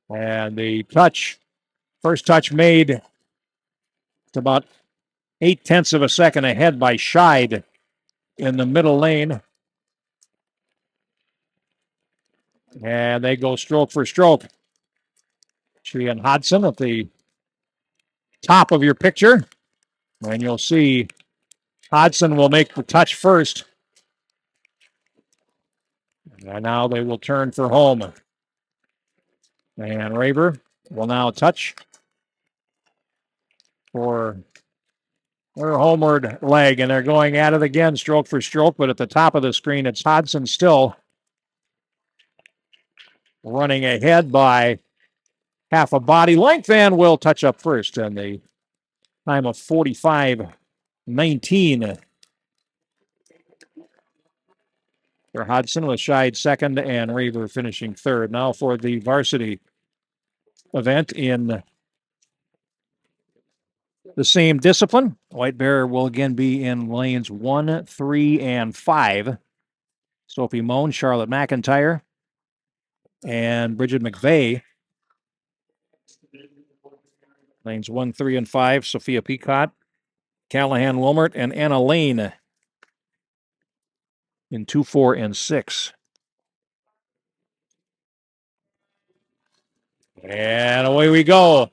And the touch, first touch made, it's about 0.8 of a second ahead by Scheid in the middle lane. And they go stroke for stroke. She and Hodson at the top of your picture. And you'll see Hodson will make the touch first. And now they will turn for home. And Raver will now touch for her homeward leg. And they're going at it again, stroke for stroke. But at the top of the screen, it's Hodson still running ahead by half a body length, and will touch up first. And the time of 45:19 for Hodson, with Scheid second and Raver finishing third. Now for the varsity event in the same discipline. White Bear will again be in lanes 1, 3, and 5. Sophie Moan, Charlotte McIntyre, and Bridget McVeigh. Lanes 1, 3, and 5, Sophia Peacock, Callahan Wilmert, and Anna Lane in 2, 4, and 6. And away we go.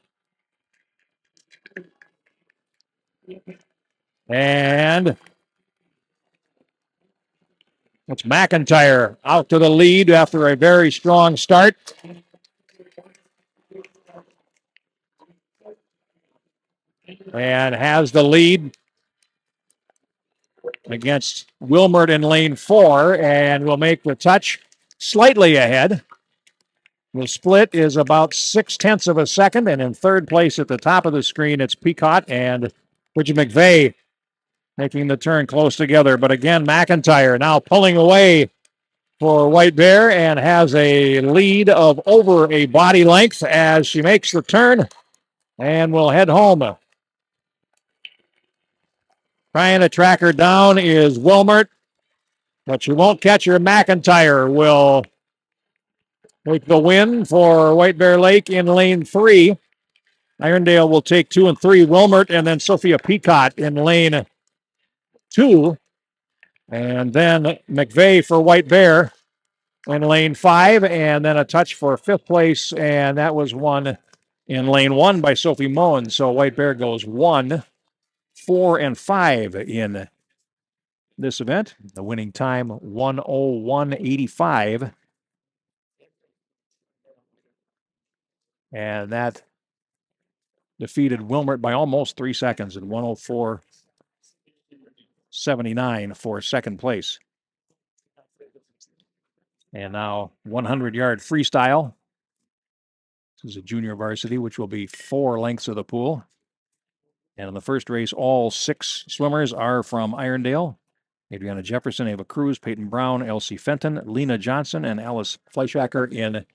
And it's McIntyre out to the lead after a very strong start. And has the lead against Wilmert in lane 4 and will make the touch slightly ahead. The split is about 0.6 of a second, and in third place at the top of the screen, it's Peacock and Bridget McVeigh making the turn close together. But again, McIntyre now pulling away for White Bear and has a lead of over a body length as she makes the turn and will head home. Trying to track her down is Wilmert, but she won't catch her. McIntyre will take the win for White Bear Lake in lane 3. Irondale will take 2 and 3. Wilmert and then Sophia Peacock in lane 2. And then McVeigh for White Bear in lane 5. And then a touch for 5th place. And that was won in lane 1 by Sophie Moen. So White Bear goes 1, 4, and 5 in this event. The winning time 1:01.85. And that defeated Wilmert by almost 3 seconds at 1:04.79 for second place. And now 100-yard freestyle. This is a junior varsity, which will be 4 lengths of the pool. And in the first race, all 6 swimmers are from Irondale. Adriana Jefferson, Ava Cruz, Peyton Brown, Elsie Fenton, Lena Johnson, and Alice Fleischacker in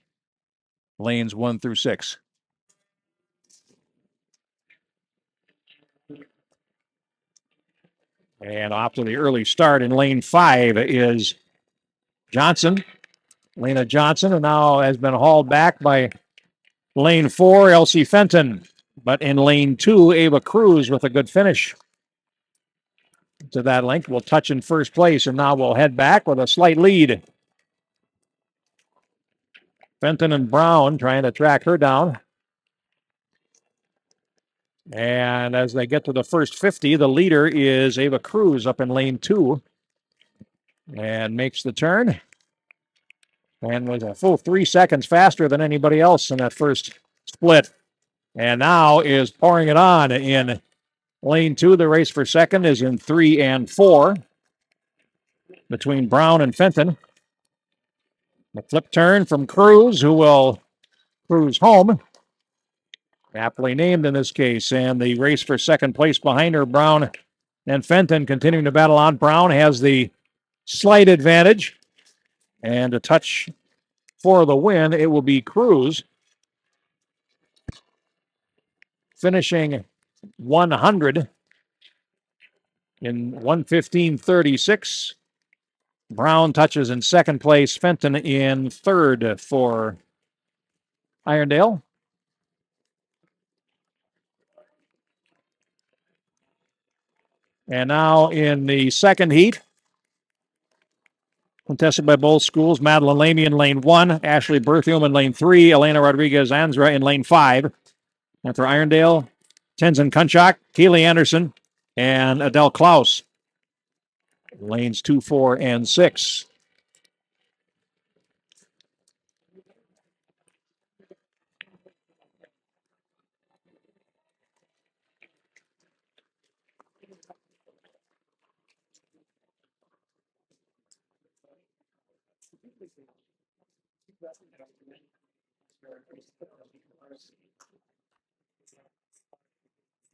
lanes 1 through 6. And off to the early start in lane 5 is Johnson, Lena Johnson, and now has been hauled back by lane 4, Elsie Fenton. But in lane 2, Ava Cruz with a good finish to that length. Will touch in first place, and now we'll head back with a slight lead. Fenton and Brown trying to track her down. And as they get to the first 50, the leader is Ava Cruz up in lane 2 and makes the turn. And was a full 3 seconds faster than anybody else in that first split. And now is pouring it on in lane 2. The race for second is in 3 and 4 between Brown and Fenton. The flip turn from Cruz, who will cruise home. Aptly named in this case. And the race for second place behind her, Brown and Fenton continuing to battle on. Brown has the slight advantage. And a touch for the win, it will be Cruz finishing 100 in 1:15.36. Brown touches in second place. Fenton in third for Irondale. And now in the second heat, contested by both schools, Madeline Lamy in lane 1, Ashley Berthium in lane 3, Elena Rodriguez-Anzra in lane 5. And for Irondale, Tenzin Kunchak, Keely Anderson, and Adele Klaus. Lanes 2, 4, and 6.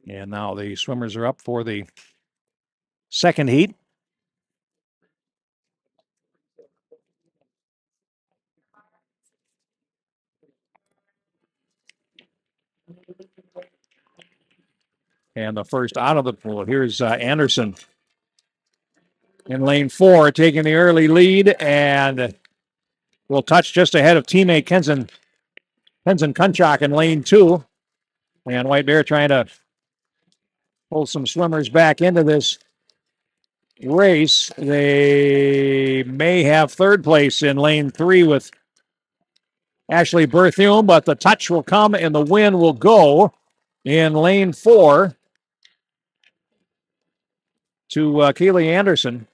And now the swimmers are up for the second heat. And the first out of the pool. Here's Anderson in lane 4, taking the early lead, and will touch just ahead of teammate Kenzen Kunchak in lane 2. And White Bear trying to pull some swimmers back into this race. They may have third place in lane 3 with Ashley Berthume, but the touch will come and the win will go in lane 4 to Keely Anderson.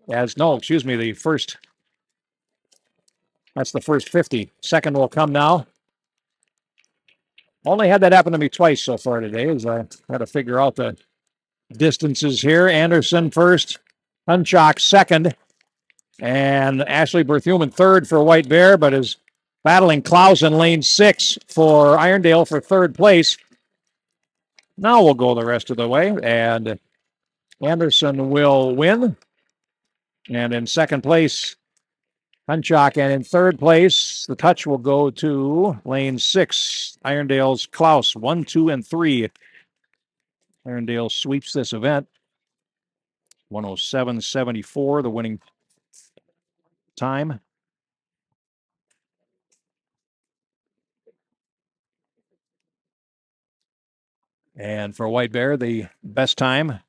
The first, that's the first 50. Second will come now. Only had that happen to me twice so far today, as I had to figure out the distances here. Anderson first, Hunchak second, and Ashley Berthume in third for White Bear, but is battling Klaus in lane 6 for Irondale for third place. Now we'll go the rest of the way, and Anderson will win. And in second place, Hunchak. And in third place, the touch will go to lane 6, Irondale's Klaus, 1, 2, and 3. Irondale sweeps this event. 107.74, the winning time. And for White Bear, the best time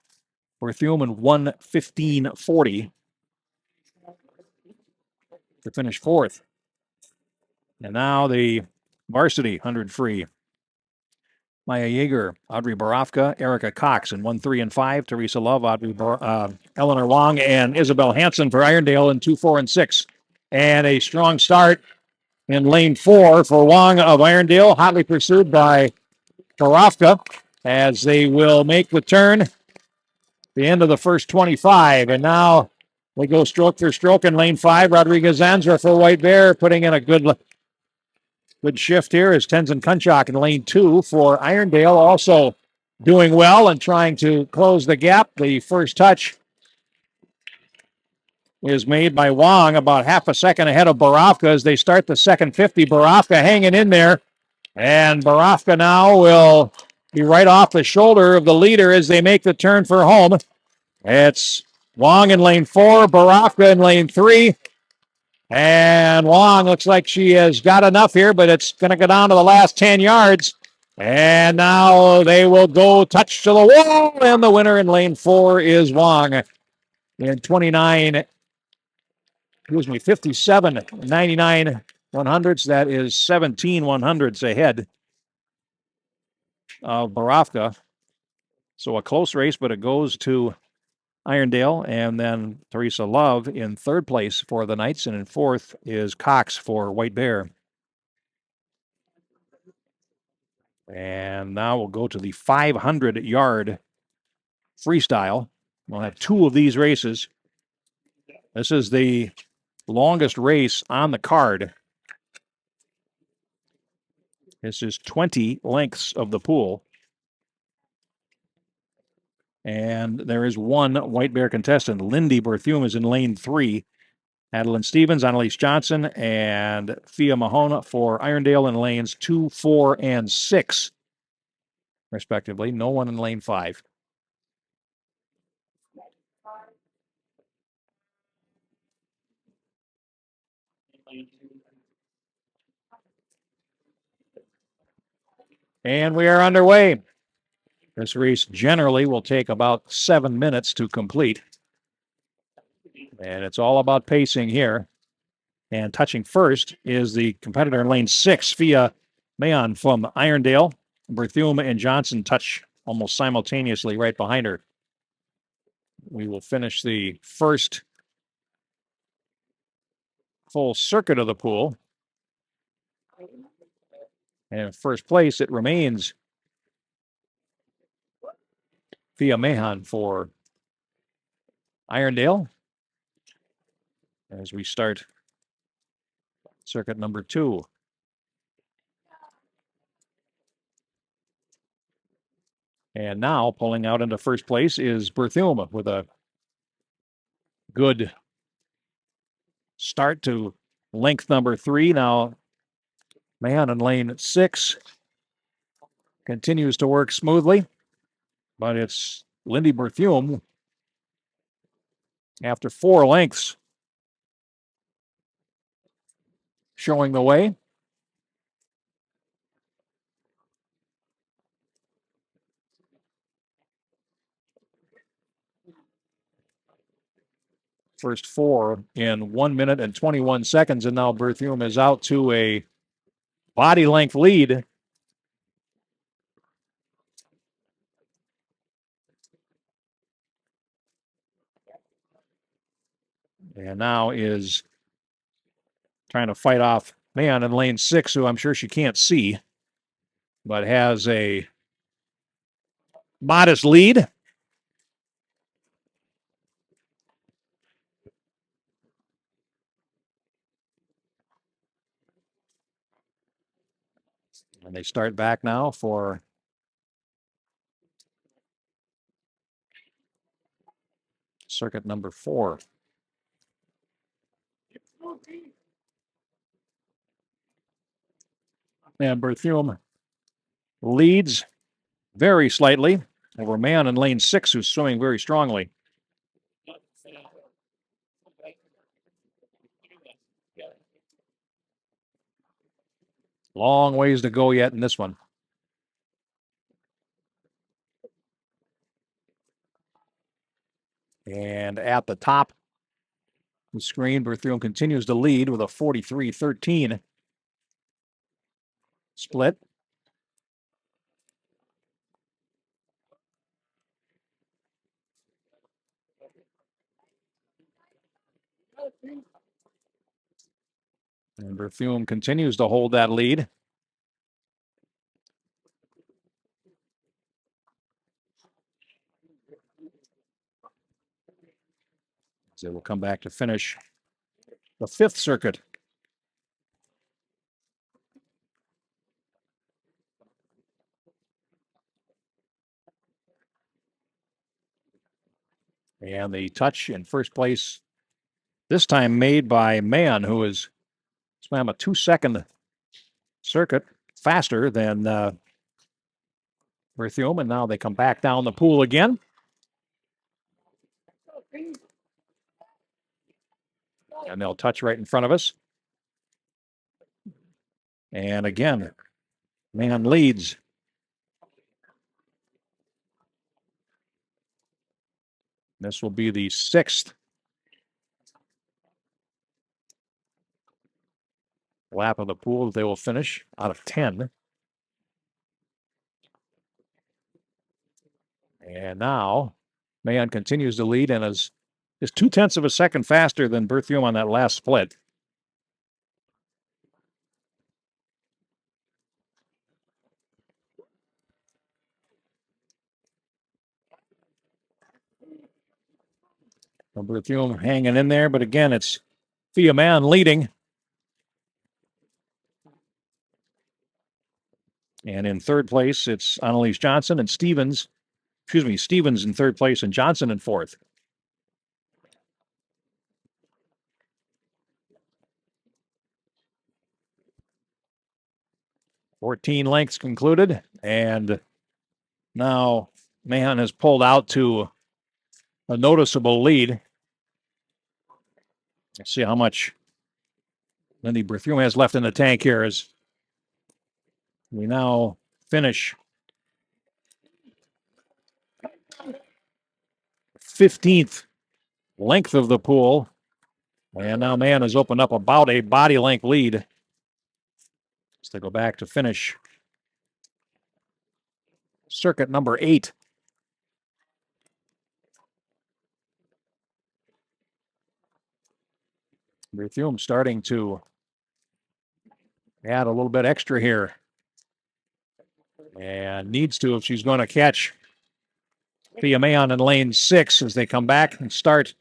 for Thume in 1:15.40 to finish fourth. And now the Varsity 100 free. Maya Yeager, Audrey Borofka, Erica Cox in 1, 3, and 5. Teresa Love, Eleanor Wong, and Isabel Hansen for Irondale in 2, 4, and 6. And a strong start in lane 4 for Wong of Irondale, hotly pursued by Borofka, as they will make the turn the end of the first 25. And now they go stroke for stroke in lane 5. Rodriguez Anzra for White Bear, putting in a good shift here is Tenzin Kunchak in lane 2 for Irondale, also doing well and trying to close the gap. The first touch is made by Wong about half a second ahead of Borofka as they start the second 50. Borofka hanging in there, and Borofka now will be right off the shoulder of the leader as they make the turn for home. It's Wong in lane 4, Borofka in lane 3. And Wong looks like she has got enough here, but it's going to go down to the last 10 yards. And now they will go touch to the wall. And the winner in lane 4 is Wong in 57, 99 100s. That is 17 100s ahead of Borofka. So a close race, but it goes to Irondale, and then Teresa Love in third place for the Knights, and in fourth is Cox for White Bear. And now we'll go to the 500-yard freestyle. We'll have 2 of these races. This is the longest race on the card. This is 20 lengths of the pool. And there is one White Bear contestant. Lindy Berthume is in lane 3. Adeline Stevens, Annalise Johnson, and Thea Mahona for Irondale in lanes 2, 4, and 6, respectively. No one in lane 5. And we are underway. This race generally will take about 7 minutes to complete. And it's all about pacing here. And touching first is the competitor in lane 6, Fia Mayon from Irondale. Berthume and Johnson touch almost simultaneously right behind her. We will finish the first full circuit of the pool. And in first place, it remains Fia Mahan for Irondale as we start circuit number 2. And now pulling out into first place is Berthume with a good start to length number 3. Now, Mahan in lane 6 continues to work smoothly. but it's Lindy Berthume after 4 lengths showing the way. First 4 in 1 minute and 21 seconds, and now Berthume is out to a body length lead. And now is trying to fight off man in lane 6, who I'm sure she can't see, but has a modest lead. And they start back now for circuit number 4. And Berthume leads very slightly over man in lane 6, who's swimming very strongly. Long ways to go yet in this one. And at the top of the screen, Berthume continues to lead with a 43-13 split. And Berthume continues to hold that lead. As they will come back to finish the 5th circuit. And the touch in first place, this time made by Mann, who is swam a 2-second circuit faster than Berthume. And now they come back down the pool again. And they'll touch right in front of us. And again, Mann leads. This will be the 6th lap of the pool that they will finish out of 10. And now Mann continues to lead and is 0.2 of a second faster than Berthume on that last split. Berthume hanging in there, but again, it's Thea Mann leading. And in third place, it's Annalise Johnson and Stevens in third place and Johnson in 4th. "14 lengths concluded, and now Mann has pulled out to a noticeable lead. Let's see how much Lindy Berthume has left in the tank here as we now finish 15th length of the pool. And now Mann has opened up about a body length lead as they go back to finish circuit number 8. Berthume starting to add a little bit extra here. And needs to if she's going to catch Thea Mann in lane 6 as they come back and start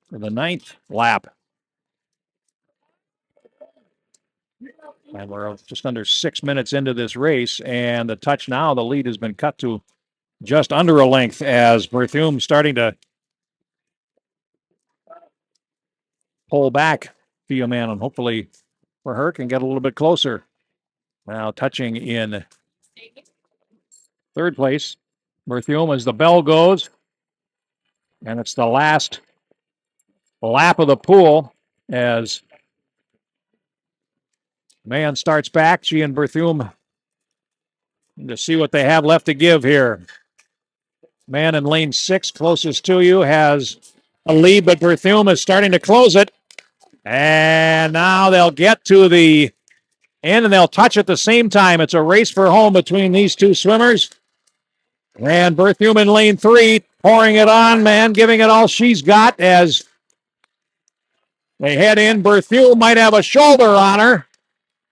for the 9th lap. And we're just under 6 minutes into this race, and the touch now, the lead has been cut to just under a length as Berthume starting to pull back Thea Mann, and hopefully for her can get a little bit closer. Now touching in Third place, Berthium, as the bell goes. And it's the last lap of the pool as Mann starts back. She and Berthium to see what they have left to give here. Man in lane 6, closest to you, has a lead, but Berthium is starting to close it. And now they'll get to the end and they'll touch at the same time. It's a race for home between these two swimmers. And Berthium in lane 3, pouring it on, man, giving it all she's got as they head in. Berthium might have a shoulder on her.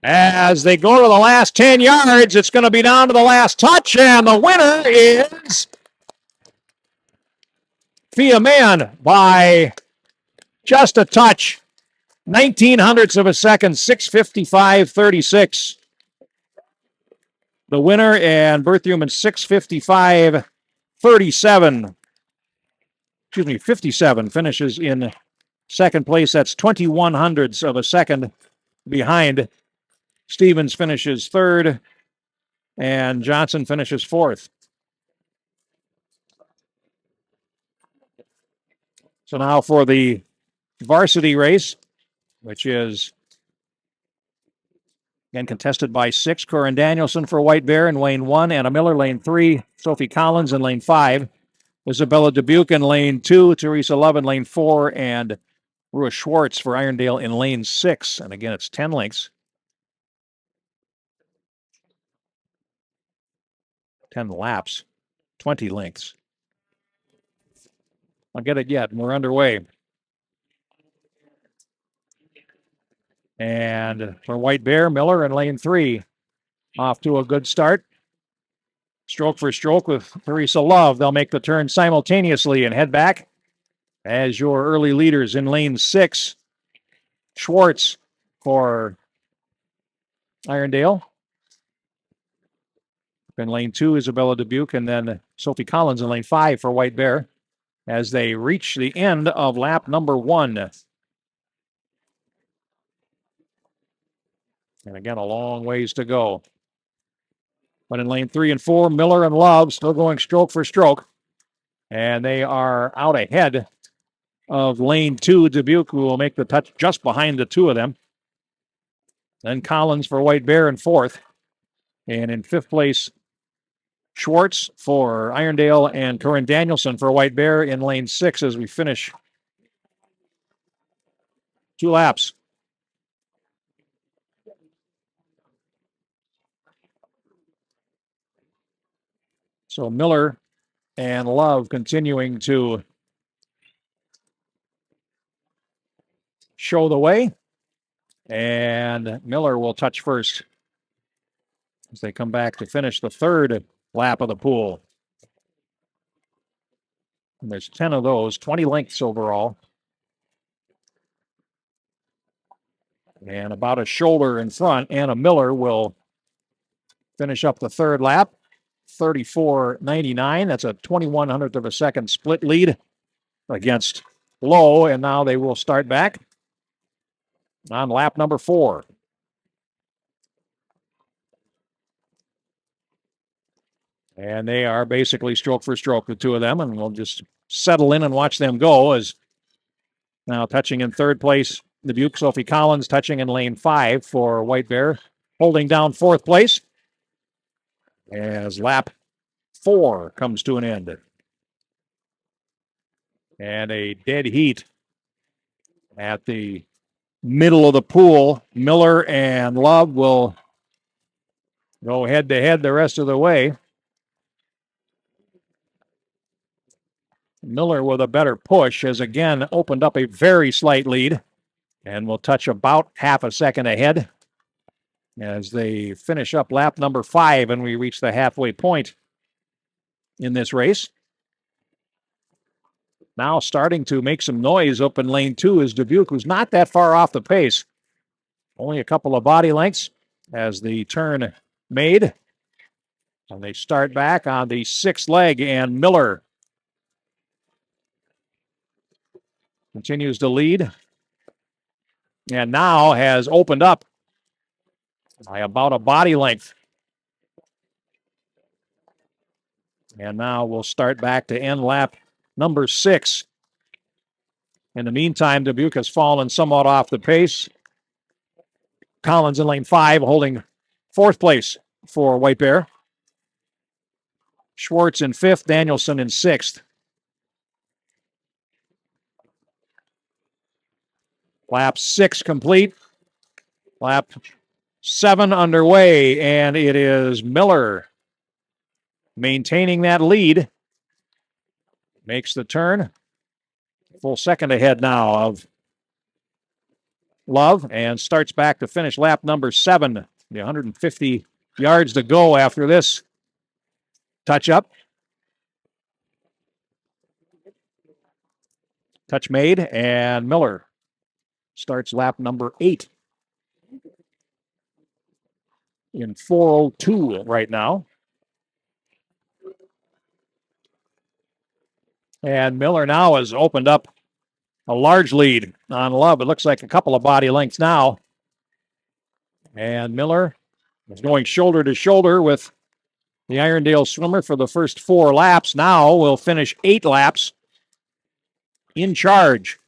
As they go to the last 10 yards, it's going to be down to the last touch, and the winner is Fia Mann by just a touch. 1900ths of a second, 6:55.36. The winner, and Berthium in 6:55.37. Excuse me, 57 finishes in second place. That's 2100ths of a second behind. Stevens finishes third, and Johnson finishes fourth. So now for the varsity race, which is again contested by 6. Corin Danielson for White Bear in lane 1, Anna Miller lane 3, Sophie Collins in lane 5, Isabella Dubuque in lane 2, Teresa Love in lane 4, and Rua Schwartz for Irondale in lane 6. And again, it's 10 lengths. 10 laps, 20 lengths. I'll get it yet. We're underway. And for White Bear, Miller in lane 3. Off to a good start. Stroke for stroke with Teresa Love. They'll make the turn simultaneously and head back as your early leaders in lane 6. Schwartz for Irondale. In lane 2, Isabella Dubuque, and then Sophie Collins in lane 5 for White Bear as they reach the end of lap number 1. And again, a long ways to go. But in lane 3 and 4, Miller and Love still going stroke for stroke. And they are out ahead of lane 2, Dubuque, who will make the touch just behind the two of them. Then Collins for White Bear in 4th. And in 5th place, Schwartz for Irondale and Corin Danielson for White Bear in lane 6 as we finish 2 laps. So Miller and Love continuing to show the way. And Miller will touch first as they come back to finish the 3rd lap of the pool. And there's 10 of those, 20 lengths overall. And about a shoulder in front, Anna Miller will finish up the 3rd lap. 34.99. That's a 2100th of a second split lead against Lowe. And now they will start back on lap number 4. And they are basically stroke for stroke, the two of them. And we'll just settle in and watch them go as now touching in 3rd place, Dubuque, Sophie Collins touching in lane 5 for White Bear, holding down 4th place as lap 4 comes to an end. And a dead heat at the middle of the pool. Miller and Love will go head to head the rest of the way. Miller with a better push has again opened up a very slight lead and will touch about half a second ahead as they finish up lap number 5 and we reach the halfway point in this race. Now starting to make some noise up in lane 2 is Dubuque, who's not that far off the pace. Only a couple of body lengths as the turn made. And they start back on the 6th leg, and Miller continues to lead. And now has opened up by about a body length. And now we'll start back to end lap number 6. In the meantime, Dubuque has fallen somewhat off the pace. Collins in lane 5 holding 4th place for White Bear. Schwartz in 5th, Danielson in 6th. Lap 6 complete. Lap 7 underway, and it is Miller maintaining that lead. Makes the turn. Full second ahead now of Love, and starts back to finish lap number 7. The 150 yards to go after this touch up. Touch made, and Miller starts lap number 8 in 4:02 right now. And Miller now has opened up a large lead on Love. It looks like a couple of body lengths now. And Miller is going shoulder to shoulder with the Irondale swimmer for the first 4 laps. Now will finish 8 laps in charge.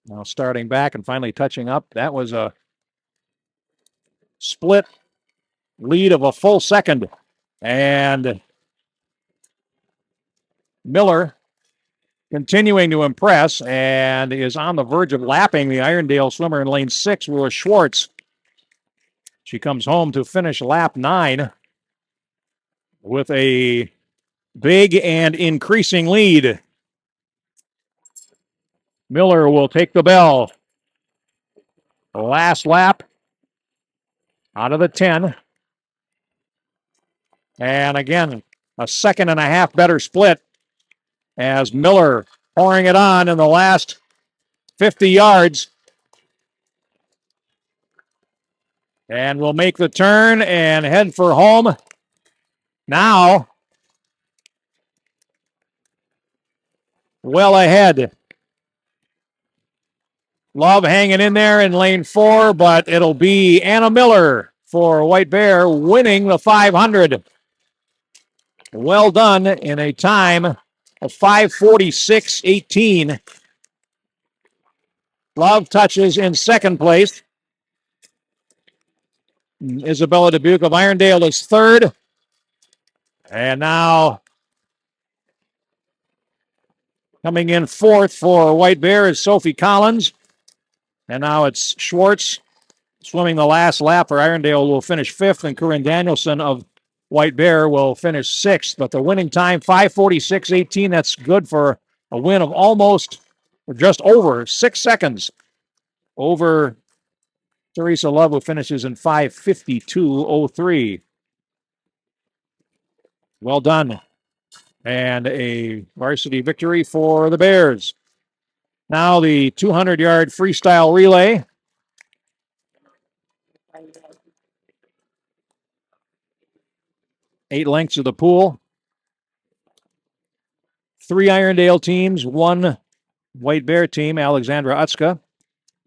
Now starting back and finally touching up. That was a split lead of a full second. And Miller continuing to impress and is on the verge of lapping the Irondale swimmer in lane 6, Willis Schwartz. She comes home to finish lap 9 with a big and increasing lead. Miller will take the bell. The last lap out of the 10. And again, a second and a half better split as Miller pouring it on in the last 50 yards. And will make the turn and head for home. Now, well ahead. Love hanging in there in lane 4, but it'll be Anna Miller for White Bear winning the 500. Well done in a time of 5:46.18. Love touches in second place. Isabella Dubuque of Irondale is third. And now coming in fourth for White Bear is Sophie Collins. And now it's Schwartz swimming the last lap for Irondale will finish 5th, and Corinne Danielson of White Bear will finish 6th. But the winning time, 5:46.18. That's good for a win of almost, or just over 6 seconds over Teresa Love, who finishes in 5:52.03. Well done. And a varsity victory for the Bears. Now the 200-yard freestyle relay. Eight lengths of the pool. 3 Irondale teams, 1 White Bear team. Alexandra Utska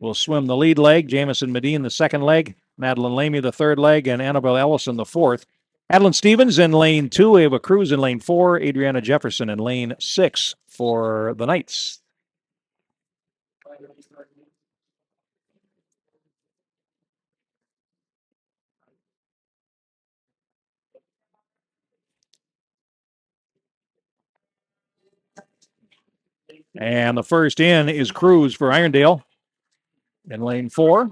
will swim the lead leg. Jamison Medine the second leg. Madeline Lamy the third leg. And Annabelle Ellison the fourth. Adeline Stevens in lane 2. Ava Cruz in lane 4. Adriana Jefferson in lane 6 for the Knights. And the first in is Cruz for Irondale in lane 4.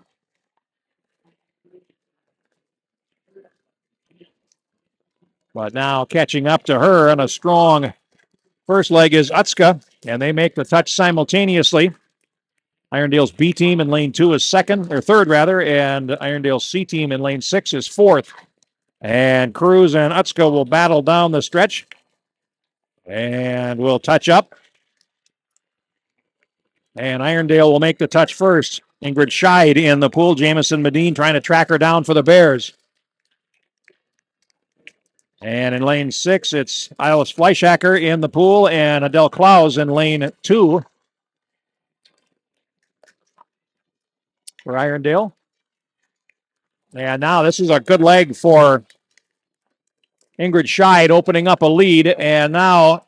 But now catching up to her on a strong first leg is Utska, and they make the touch simultaneously. Irondale's B team in lane 2 is third, and Irondale's C team in lane 6 is 4th. And Cruz and Utska will battle down the stretch and will touch up. And Irondale will make the touch first. Ingrid Scheid in the pool. Jamison Medine trying to track her down for the Bears. And in lane 6, it's Ilis Fleischacker in the pool and Adele Klaus in lane 2 for Irondale. And now this is a good leg for Ingrid Scheid, opening up a lead. And now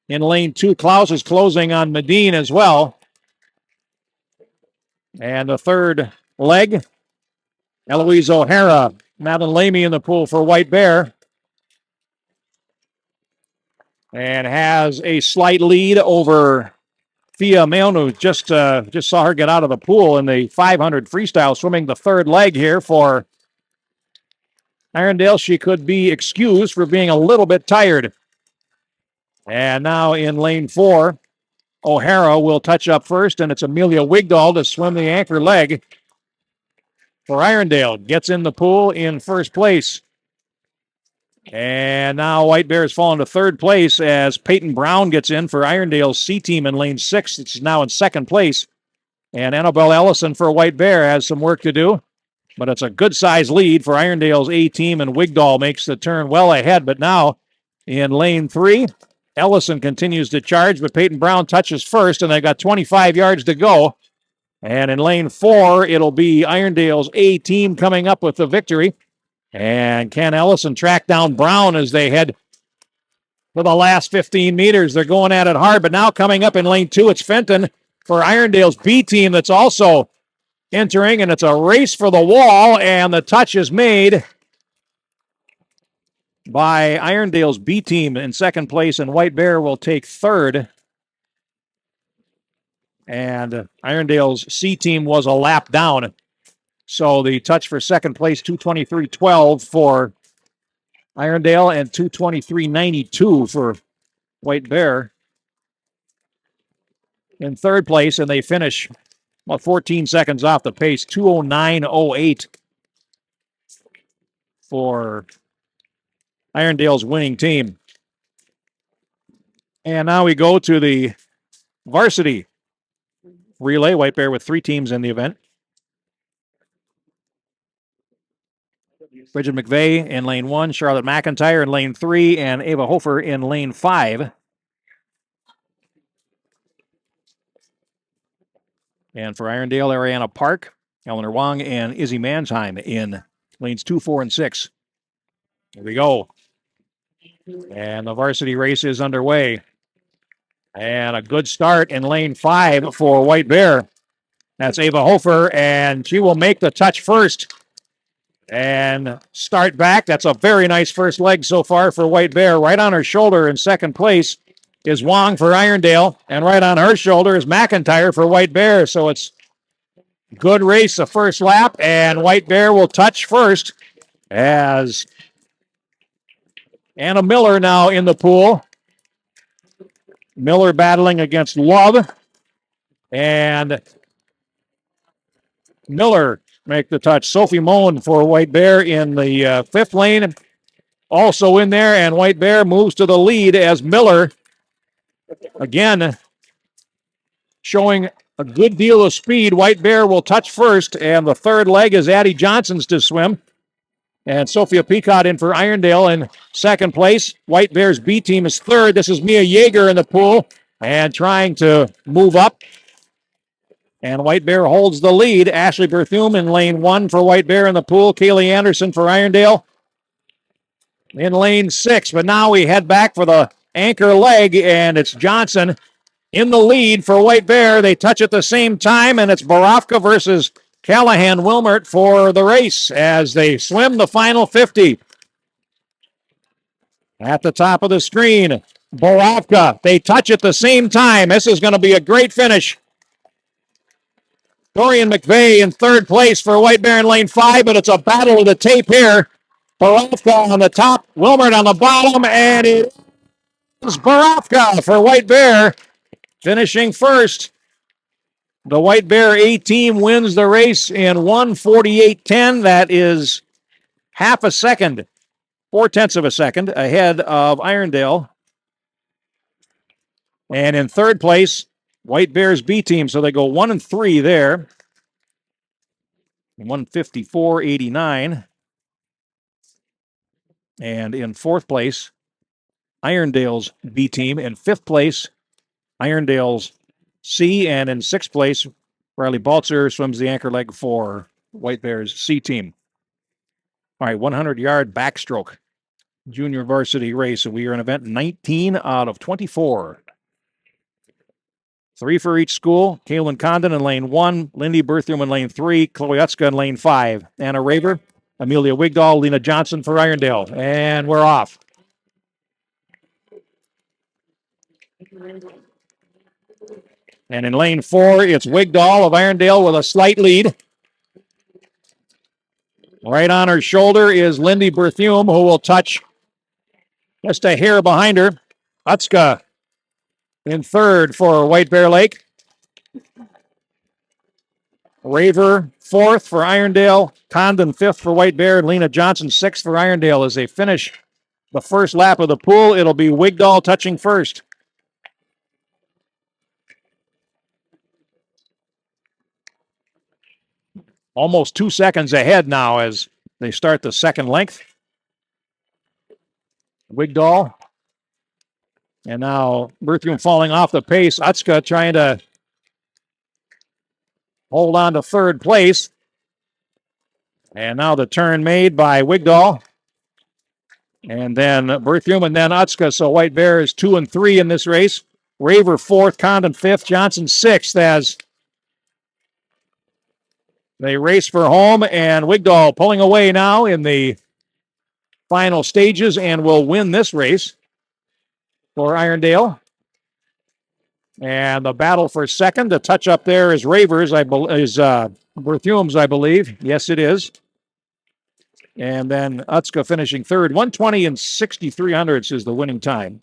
in lane 2, Klaus is closing on Medine as well. And the third leg, Eloise O'Hara, Madeline Lamy in the pool for White Bear. And has a slight lead over Fia Meonu. Just saw her get out of the pool in the 500 freestyle, swimming the third leg here for Irondale. She could be excused for being a little bit tired. And now in lane 4, O'Hara will touch up first, and it's Amelia Wigdahl to swim the anchor leg for Irondale. Gets in the pool in first place. And now White Bear has fallen to third place as Peyton Brown gets in for Irondale's C team in lane 6. It's now in second place. And Annabelle Ellison for White Bear has some work to do. But it's a good-sized lead for Irondale's A team, and Wigdahl makes the turn well ahead. But now in lane 3, Ellison continues to charge, but Peyton Brown touches first, and they've got 25 yards to go. And in lane 4, it'll be Irondale's A team coming up with the victory. And can Ellison track down Brown as they head for the last 15 meters? They're going at it hard, but now coming up in lane 2, it's Fenton for Irondale's B team that's also entering, and it's a race for the wall, and the touch is made by Irondale's B team in second place, and White Bear will take third. And Irondale's C team was a lap down. So the touch for second place, 2:23.12 for Irondale and 2:23.92 for White Bear in third place, and they finish about 14 seconds off the pace, 2:09.08 for Irondale's winning team. And now we go to the varsity relay. White Bear with 3 teams in the event. Bridget McVeigh in lane 1, Charlotte McIntyre in lane 3, and Ava Hofer in lane 5. And for Irondale, Ariana Park, Eleanor Wong, and Izzy Mansheim in lanes 2, 4, and 6. Here we go. And the varsity race is underway. And a good start in lane 5 for White Bear. That's Ava Hofer, and she will make the touch first and start back. That's a very nice first leg so far for White Bear. Right on her shoulder in second place is Wong for Irondale, and right on her shoulder is McIntyre for White Bear. So it's good race the first lap, and White Bear will touch first as Anna Miller now in the pool. Miller battling against Love, and Miller make the touch. Sophie Moen for White Bear in the fifth lane, also in there, and White Bear moves to the lead as Miller, again, showing a good deal of speed. White Bear will touch first, and the third leg is Addie Johnson's to swim. And Sophia Peacock in for Irondale in second place. White Bear's B team is third. This is Mia Yeager in the pool and trying to move up. And White Bear holds the lead. Ashley Berthume in lane 1 for White Bear in the pool. Kaylee Anderson for Irondale in lane 6. But now we head back for the anchor leg, and it's Johnson in the lead for White Bear. They touch at the same time, and it's Borofka versus Callahan Wilmert for the race as they swim the final 50. At the top of the screen, Borofka. They touch at the same time. This is going to be a great finish. Dorian McVeigh in third place for White Bear in lane 5, but it's a battle of the tape here. Borofka on the top, Wilmert on the bottom, and it is Borofka for White Bear finishing first. The White Bear A team wins the race in 1:48.10. That is half a second, 0.4 of a second ahead of Irondale. And in third place, White Bear's B team. So they go 1 and 3 there. 1:54.89. And in fourth place, Irondale's B team. In fifth place, Irondale's C. And in sixth place, Riley Baltzer swims the anchor leg for White Bear's C team. All right, 100-yard backstroke junior varsity race. We are in event 19 out of 24. 3 for each school. Kaylin Condon in lane 1, Lindy Berthum in lane 3, Chloe Utska in lane 5. Anna Raver, Amelia Wigdahl, Lena Johnson for Irondale. And we're off. And in lane 4, it's Wigdahl of Irondale with a slight lead. Right on her shoulder is Lindy Berthum, who will touch just a hair behind her. Utska in third for White Bear Lake. Raver fourth for Irondale. Condon fifth for White Bear. And Lena Johnson sixth for Irondale. As they finish the first lap of the pool, it'll be Wigdahl touching first. Almost 2 seconds ahead now as they start the second length. Wigdahl. And now Berthum falling off the pace. Utska trying to hold on to third place. And now the turn made by Wigdahl. And then Berthum and then Utska. So White Bear is 2 and 3 in this race. Raver fourth, Condon fifth, Johnson sixth as they race for home. And Wigdahl pulling away now in the final stages and will win this race for Irondale. And the battle for second, the touch up there is Raver's, Berthum's, I believe. Yes, it is. And then Utska finishing third. 120 and 63 hundredths is the winning time.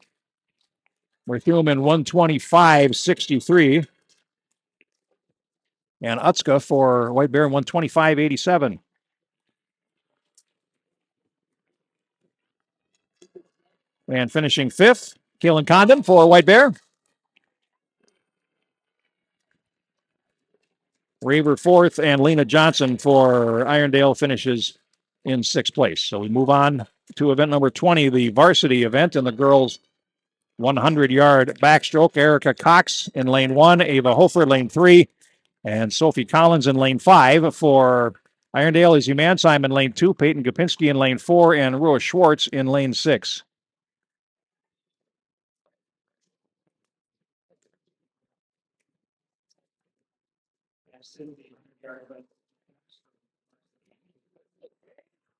Berthum in 125.63. And Utska for White Bear in 125.87. And finishing fifth, Kaylin Condon for White Bear. Raver fourth, and Lena Johnson for Irondale finishes in sixth place. So we move on to event number 20, the varsity event in the girls' 100-yard backstroke. Erica Cox in lane 1, Ava Hofer lane 3, and Sophie Collins in lane 5. For Irondale is Humansheim in lane 2, Peyton Gopinski in lane 4, and Rua Schwartz in lane 6.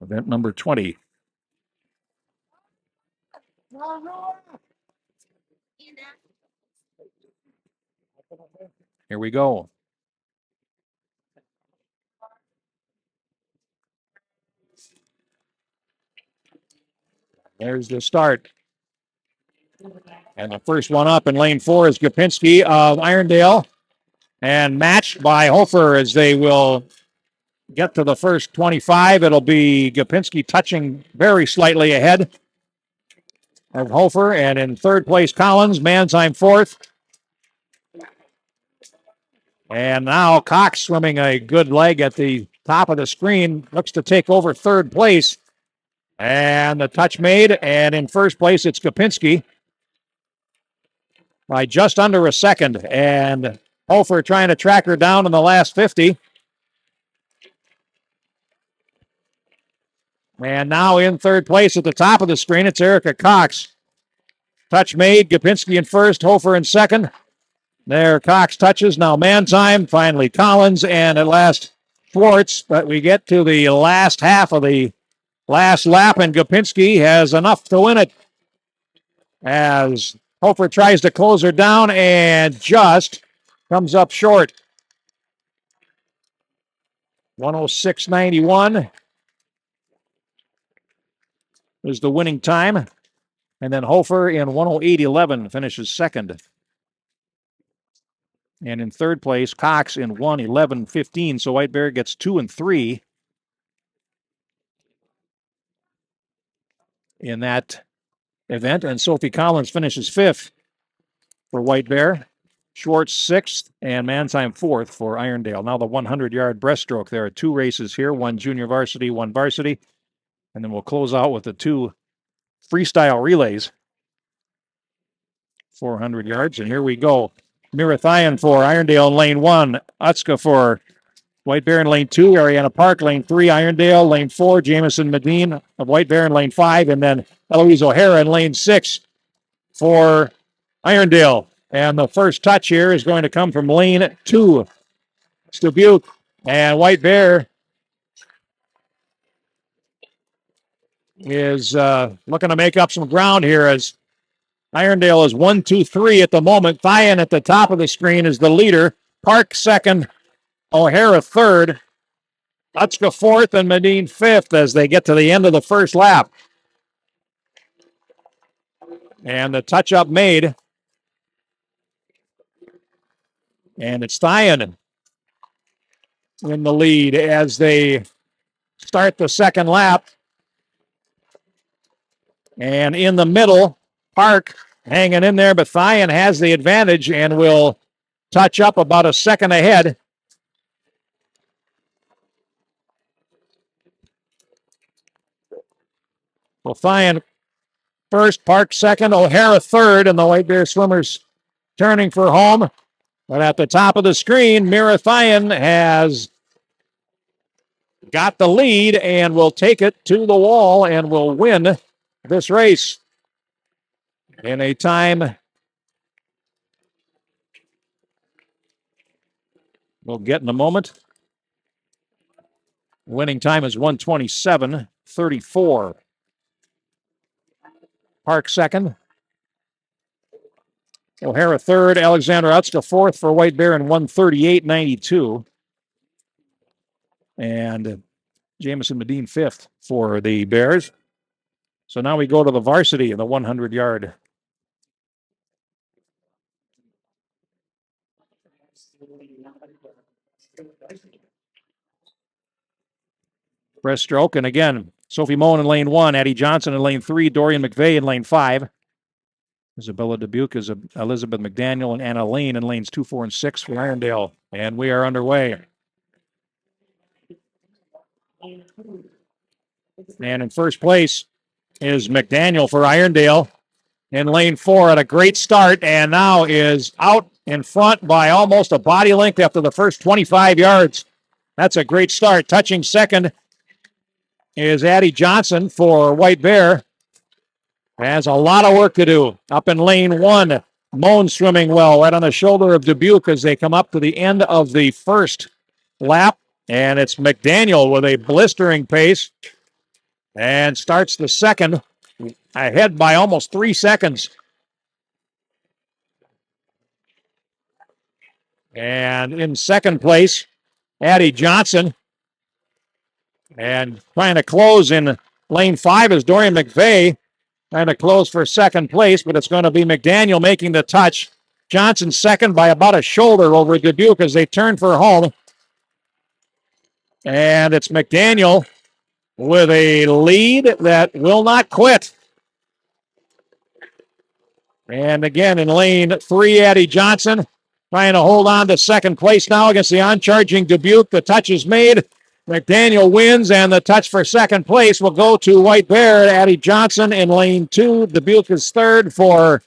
Event number 20. Here we go. There's the start. And the first one up in lane 4 is Gopinski of Irondale. And matched by Hofer as they will get to the first 25. It'll be Gopinski touching very slightly ahead of Hofer. And in third place, Collins. Mansheim fourth. And now Cox swimming a good leg at the top of the screen. Looks to take over third place. And the touch made. And in first place, it's Gopinski by just under a second. And Hofer trying to track her down in the last 50. And now in third place at the top of the screen, it's Erica Cox. Touch made. Gopinski in first, Hofer in second. There, Cox touches. Now Mansheim, finally Collins, and at last Schwartz. But we get to the last half of the last lap, and Gopinski has enough to win it as Hofer tries to close her down and just comes up short. 106.91 is the winning time. And then Hofer in 108.11 finishes second. And in third place, Cox in 111.15. So White Bear gets 2 and 3 in that event. And Sophie Collins finishes fifth for White Bear. Schwartz sixth and Mansheim fourth for Irondale. Now the 100-yard breaststroke. There are 2 races here, 1 junior varsity, 1 varsity. And then we'll close out with the 2 freestyle relays. 400 yards. And here we go. Mirathayan for Irondale in lane 1. Utska for White Bear in lane 2, Ariana Park, lane 3, Irondale, lane 4, Jamison Medine of White Bear in lane 5, and then Eloise O'Hara in lane 6 for Irondale. And the first touch here is going to come from lane 2. It's Dubuque. And White Bear is looking to make up some ground here as Irondale is 1, 2, 3 at the moment. Thyan at the top of the screen is the leader. Park second, O'Hara third, Utska fourth, and Medine fifth as they get to the end of the first lap. And the touch-up made. And it's Thyan in the lead as they start the second lap. And in the middle, Park hanging in there, but Thyan has the advantage and will touch up about a second ahead. Well, Thyan first, Park second, O'Hara third, and the White Bear swimmers turning for home. But at the top of the screen, Mira Thyan has got the lead and will take it to the wall and will win this race in a time we'll get in a moment. Winning time is 1:27:34. Park second. O'Hara third. Alexander Utska fourth for White Bear in 1:38:92. And Jamison Medine fifth for the Bears. So now we go to the varsity in the 100-yard. Breaststroke. And again, Sophie Moen in lane 1, Addie Johnson in lane 3, Dorian McVeigh in lane 5. Isabella Dubuque is Elizabeth McDaniel and Anna Lane in lanes 2, 4, and 6 for Irondale. And we are underway. And in first place is McDaniel for Irondale in lane 4 at a great start, and now is out in front by almost a body length after the first 25 yards. That's a great start. Touching second is Addie Johnson for White Bear. Has a lot of work to do. Up in lane 1, Moan swimming well right on the shoulder of Dubuque as they come up to the end of the first lap. And it's McDaniel with a blistering pace and starts the second ahead by almost 3 seconds. And in second place, Addie Johnson. And trying to close in lane 5 is Dorian McVeigh. Trying to close for second place, but it's going to be McDaniel making the touch. Johnson second by about a shoulder over Dubuque as they turn for home. And it's McDaniel with a lead that will not quit. And again, in lane 3, Addie Johnson trying to hold on to second place now against the on-charging Dubuque. The touch is made. McDaniel wins, and the touch for second place will go to White Bear. Addie Johnson in lane 2. Dubuque is third for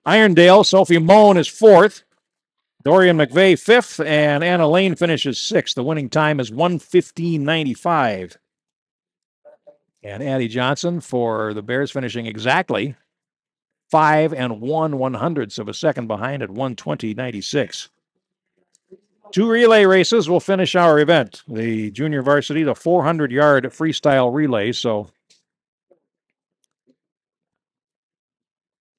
Irondale. Sophie Moen is fourth. Dorian McVeigh fifth, and Anna Lane finishes sixth. The winning time is 1:15:95. And Addie Johnson for the Bears finishing exactly 5 1/100ths of a second behind at 1:20:96. 2 relay races will finish our event. The junior varsity, the 400-yard freestyle relay. So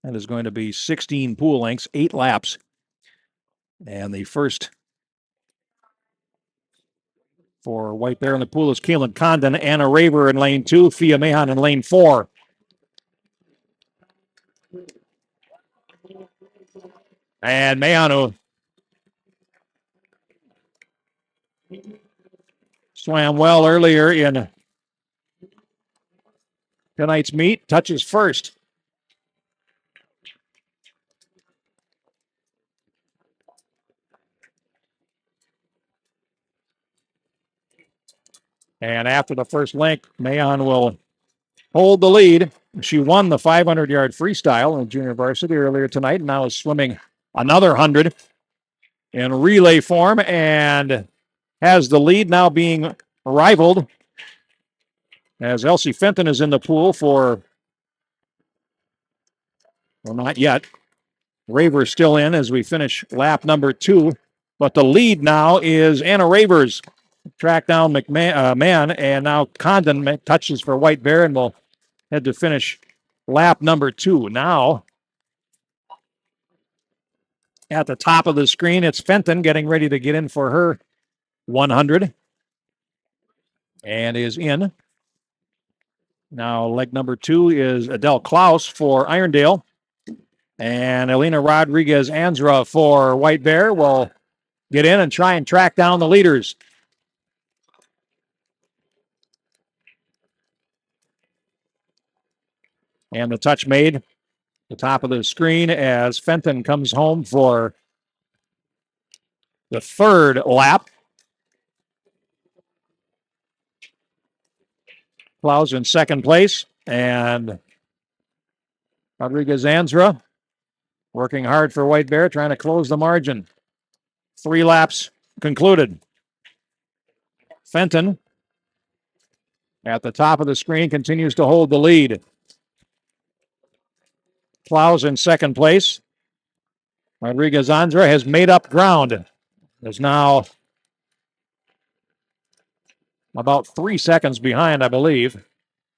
that is going to be 16 pool lengths, 8 laps. And the first for White Bear in the pool is Kaylin Condon, Anna Raver in lane 2, Fia Mahan in lane 4. And Mahan, who swam well earlier in tonight's meet, touches first. And after the first link, Mahan will hold the lead. She won the 500-yard freestyle in junior varsity earlier tonight and now is swimming another 100. in relay form and has the lead now being rivaled as Elsie Fenton is in the pool for, well, not yet. Raver's still in as we finish lap number 2. But the lead now is Anna Ravers. Track down Man, and now Condon touches for White Bear and will head to finish lap number 2. Now, at the top of the screen, it's Fenton getting ready to get in for her 100 and is in. Now, leg number 2 is Adele Klaus for Irondale. And Elena Rodriguez Anzra for White Bear will get in and try and track down the leaders. And the touch made the top of the screen as Fenton comes home for the 3rd lap. Klaus in 2nd place. And Rodriguez Anzra working hard for White Bear, trying to close the margin. 3 laps concluded. Fenton at the top of the screen continues to hold the lead. Klaus in 2nd place. Rodriguez Anzra has made up ground. Is now about 3 seconds behind, I believe.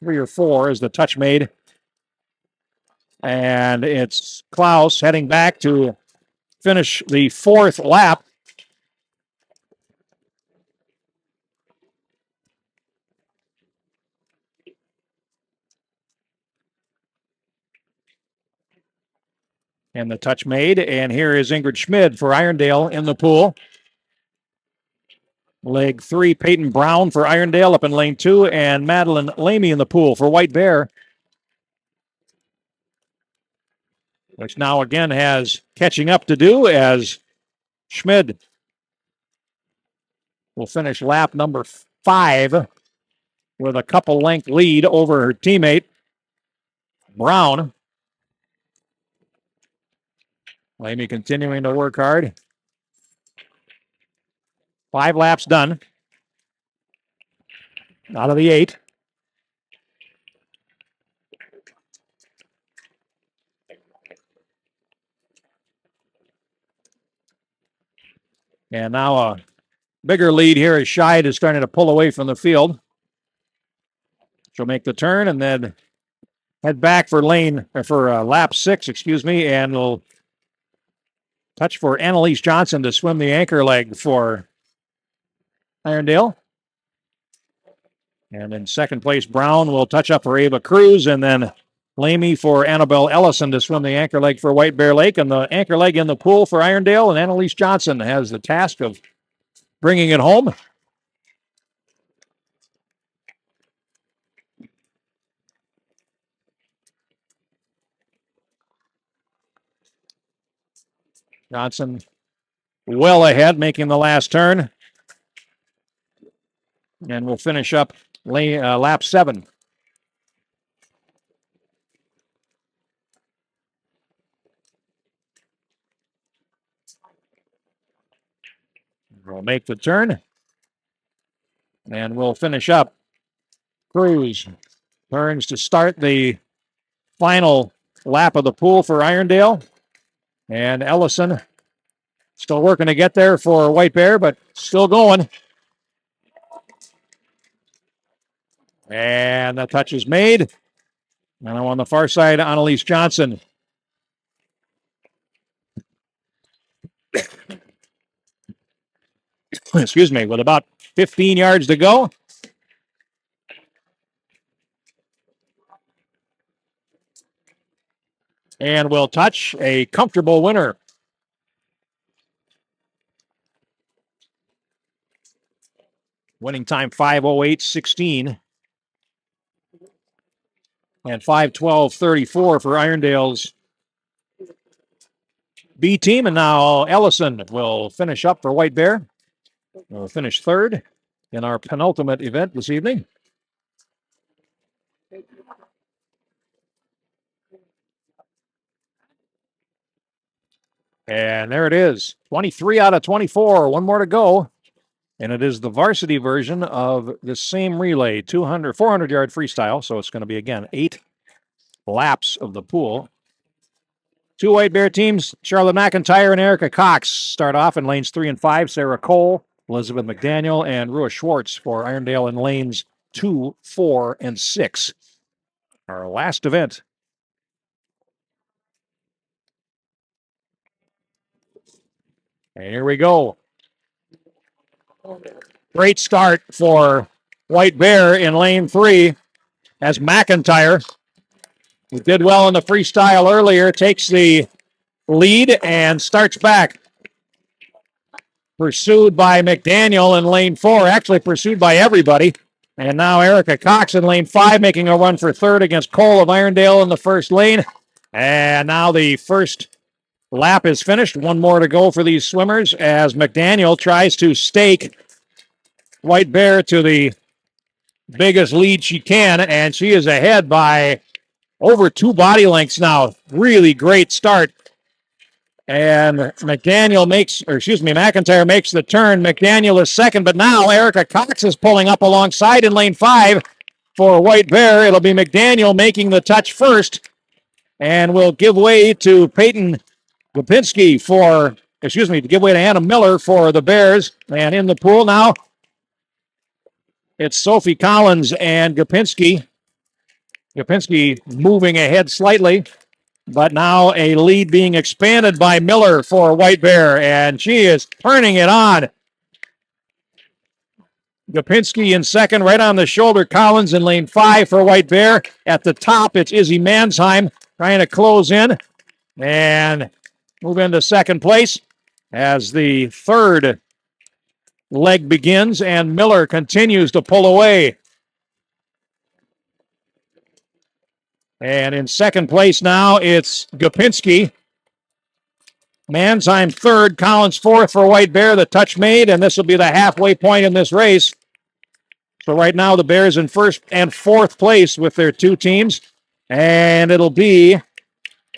3 or 4 is the touch made. And it's Klaus heading back to finish the 4th lap. And the touch made. And here is Ingrid Schmid for Irondale in the pool. Leg 3, Peyton Brown for Irondale up in lane 2. And Madeline Lamy in the pool for White Bear, which now again has catching up to do as Schmid will finish lap number 5 with a couple length lead over her teammate, Brown. Lamy continuing to work hard. 5 laps done out of the 8. And now a bigger lead here as Scheid is starting to pull away from the field. She'll make the turn and then head back for lap 6, and will touch for Annalise Johnson to swim the anchor leg for Irondale. And in 2nd place, Brown will touch up for Ava Cruz, and then Lamy for Annabelle Ellison to swim the anchor leg for White Bear Lake. And the anchor leg in the pool for Irondale, and Annalise Johnson has the task of bringing it home. Johnson well ahead, making the last turn. And we'll finish up lap 7. We'll make the turn. And we'll finish up. Cruz turns to start the final lap of the pool for Irondale. And Ellison still working to get there for White Bear, but still going. And the touch is made. Now on the far side, Annalise Johnson. Excuse me, with about 15 yards to go. And will touch a comfortable winner. Winning time 5:08.16. And 5:12.34 for Irondale's B team. And now Ellison will finish up for White Bear. We'll finish 3rd in our penultimate event this evening. And there it is, 23 out of 24. One more to go. And it is the varsity version of the same relay, 400-yard freestyle. So it's going to be, again, 8 laps of the pool. Two White Bear teams, Charlotte McIntyre and Erica Cox, start off in lanes 3 and 5. Sarah Cole, Elizabeth McDaniel, and Rua Schwartz for Irondale in lanes 2, 4, and 6. Our last event. And here we go. Great start for White Bear in lane 3 as McIntyre, who did well in the freestyle earlier, takes the lead and starts back. Pursued by McDaniel in lane 4, actually pursued by everybody. And now Erica Cox in lane 5 making a run for third against Cole of Irondale in the first lane. And now the first lap is finished. One more to go for these swimmers as McDaniel tries to stake White Bear to the biggest lead she can, and she is ahead by over 2 body lengths now. Really great start. And McIntyre makes the turn. McDaniel is second, but now Erica Cox is pulling up alongside in lane 5 for White Bear. It'll be McDaniel making the touch first and will give way to Peyton Gopinski to give way to Anna Miller for the Bears. And in the pool now, it's Sophie Collins and Gopinski. Gopinski moving ahead slightly, but now a lead being expanded by Miller for White Bear, and she is turning it on. Gopinski in second, right on the shoulder. Collins in lane 5 for White Bear. At the top, it's Izzy Mansheim trying to close in and move into second place as the third leg begins, and Miller continues to pull away. And in second place now, it's Gopinski. Mansheim third, Collins fourth for White Bear. The touch made, and this will be the halfway point in this race. So right now, the Bears in first and fourth place with their 2 teams. And it'll be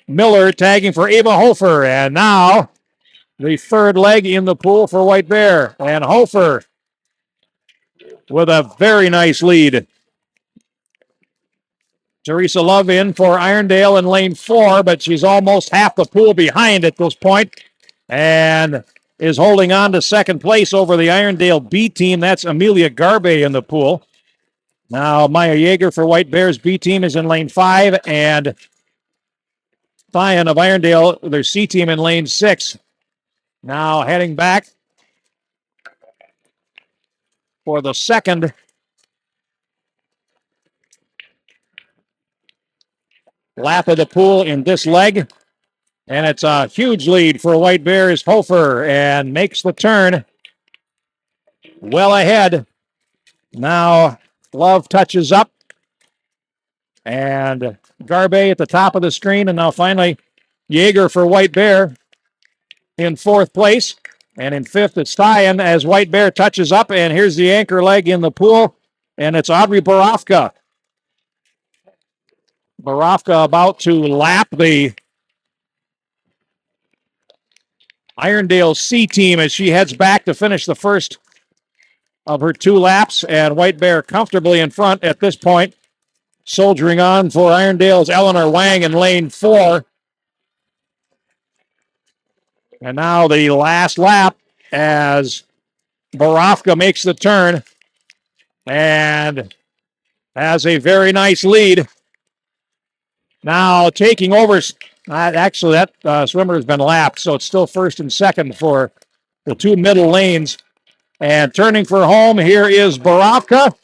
Miller tagging for Ava Hofer. And now the third leg in the pool for White Bear. And Hofer with a very nice lead. Teresa Love in for Irondale in lane 4, but she's almost half the pool behind at this point and is holding on to second place over the Irondale B team. That's Amelia Garbe in the pool. Now Maya Yeager for White Bears B team is in lane 5, and Thyan of Irondale, their C team, in lane 6. Now heading back for the second lap of the pool in this leg. And it's a huge lead for White Bears. Hofer and makes the turn well ahead. Now Love touches up. And Garbe at the top of the screen. And now finally Yeager for White Bear in fourth place. And in fifth, it's Thyan as White Bear touches up. And here's the anchor leg in the pool. And it's Audrey Borofka. Borofka about to lap the Irondale C team as she heads back to finish the first of her 2 laps. And White Bear comfortably in front at this point. Soldiering on for Irondale's Eleanor Wang in lane 4. And now the last lap as Borofka makes the turn and has a very nice lead. Now taking over. Actually, that swimmer has been lapped, so it's still first and second for the 2 middle lanes. And turning for home, here is Borofka.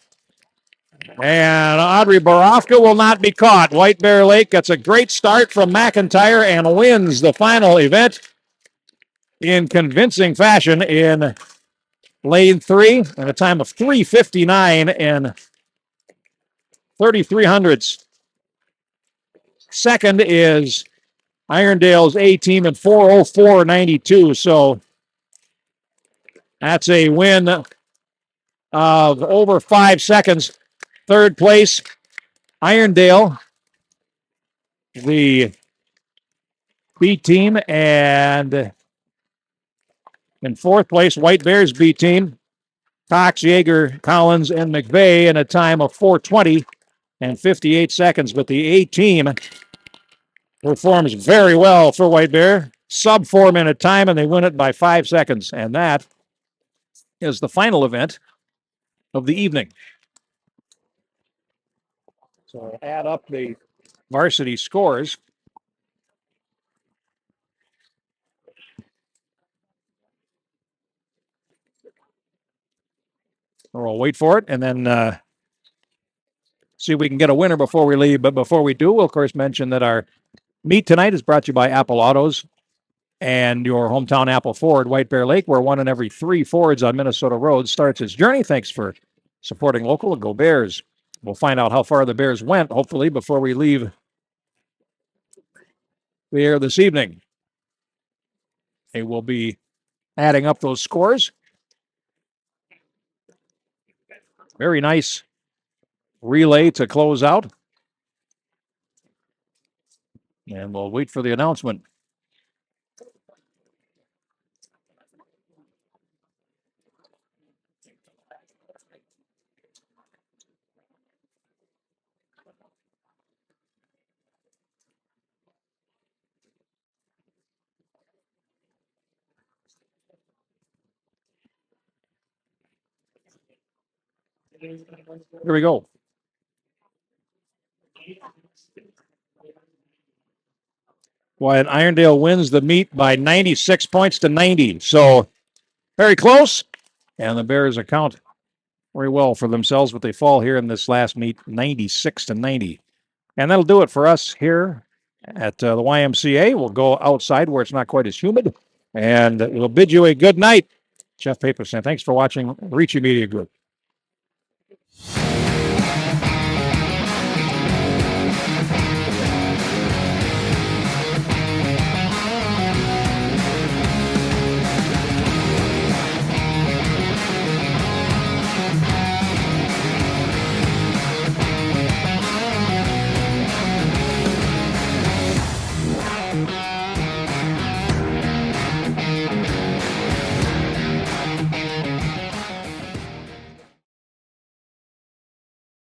And Audrey Borofka will not be caught. White Bear Lake gets a great start from McIntyre and wins the final event in convincing fashion in lane 3 at a time of 3:59 and 33 hundredths. Second is Irondale's A team at 4:04.92. So that's a win of over 5 seconds. Third place, Irondale. The B team, and in fourth place, White Bears B team. Cox, Yeager, Collins, and McVeigh in a time of 4:20 and 58 seconds. But the A team performs very well for White Bear. Sub 4-minute time, and they win it by 5 seconds. And that is the final event of the evening. So add up the varsity scores. We'll wait for it and then see if we can get a winner before we leave. But before we do, we'll, of course, mention that our meet tonight is brought to you by Apple Autos and your hometown Apple Ford, White Bear Lake, where one in every 3 Fords on Minnesota roads starts its journey. Thanks for supporting local and go Bears. We'll find out how far the Bears went, hopefully, before we leave the air this evening. They will be adding up those scores. Very nice relay to close out. And we'll wait for the announcement. Here we go. Well, and Irondale wins the meet by 96 points to 90. So very close. And the Bears account very well for themselves, but they fall here in this last meet 96 to 90. And that'll do it for us here at the YMCA. We'll go outside where it's not quite as humid. And we'll bid you a good night. Jeff Paper saying thanks for watching RICCI Media Group.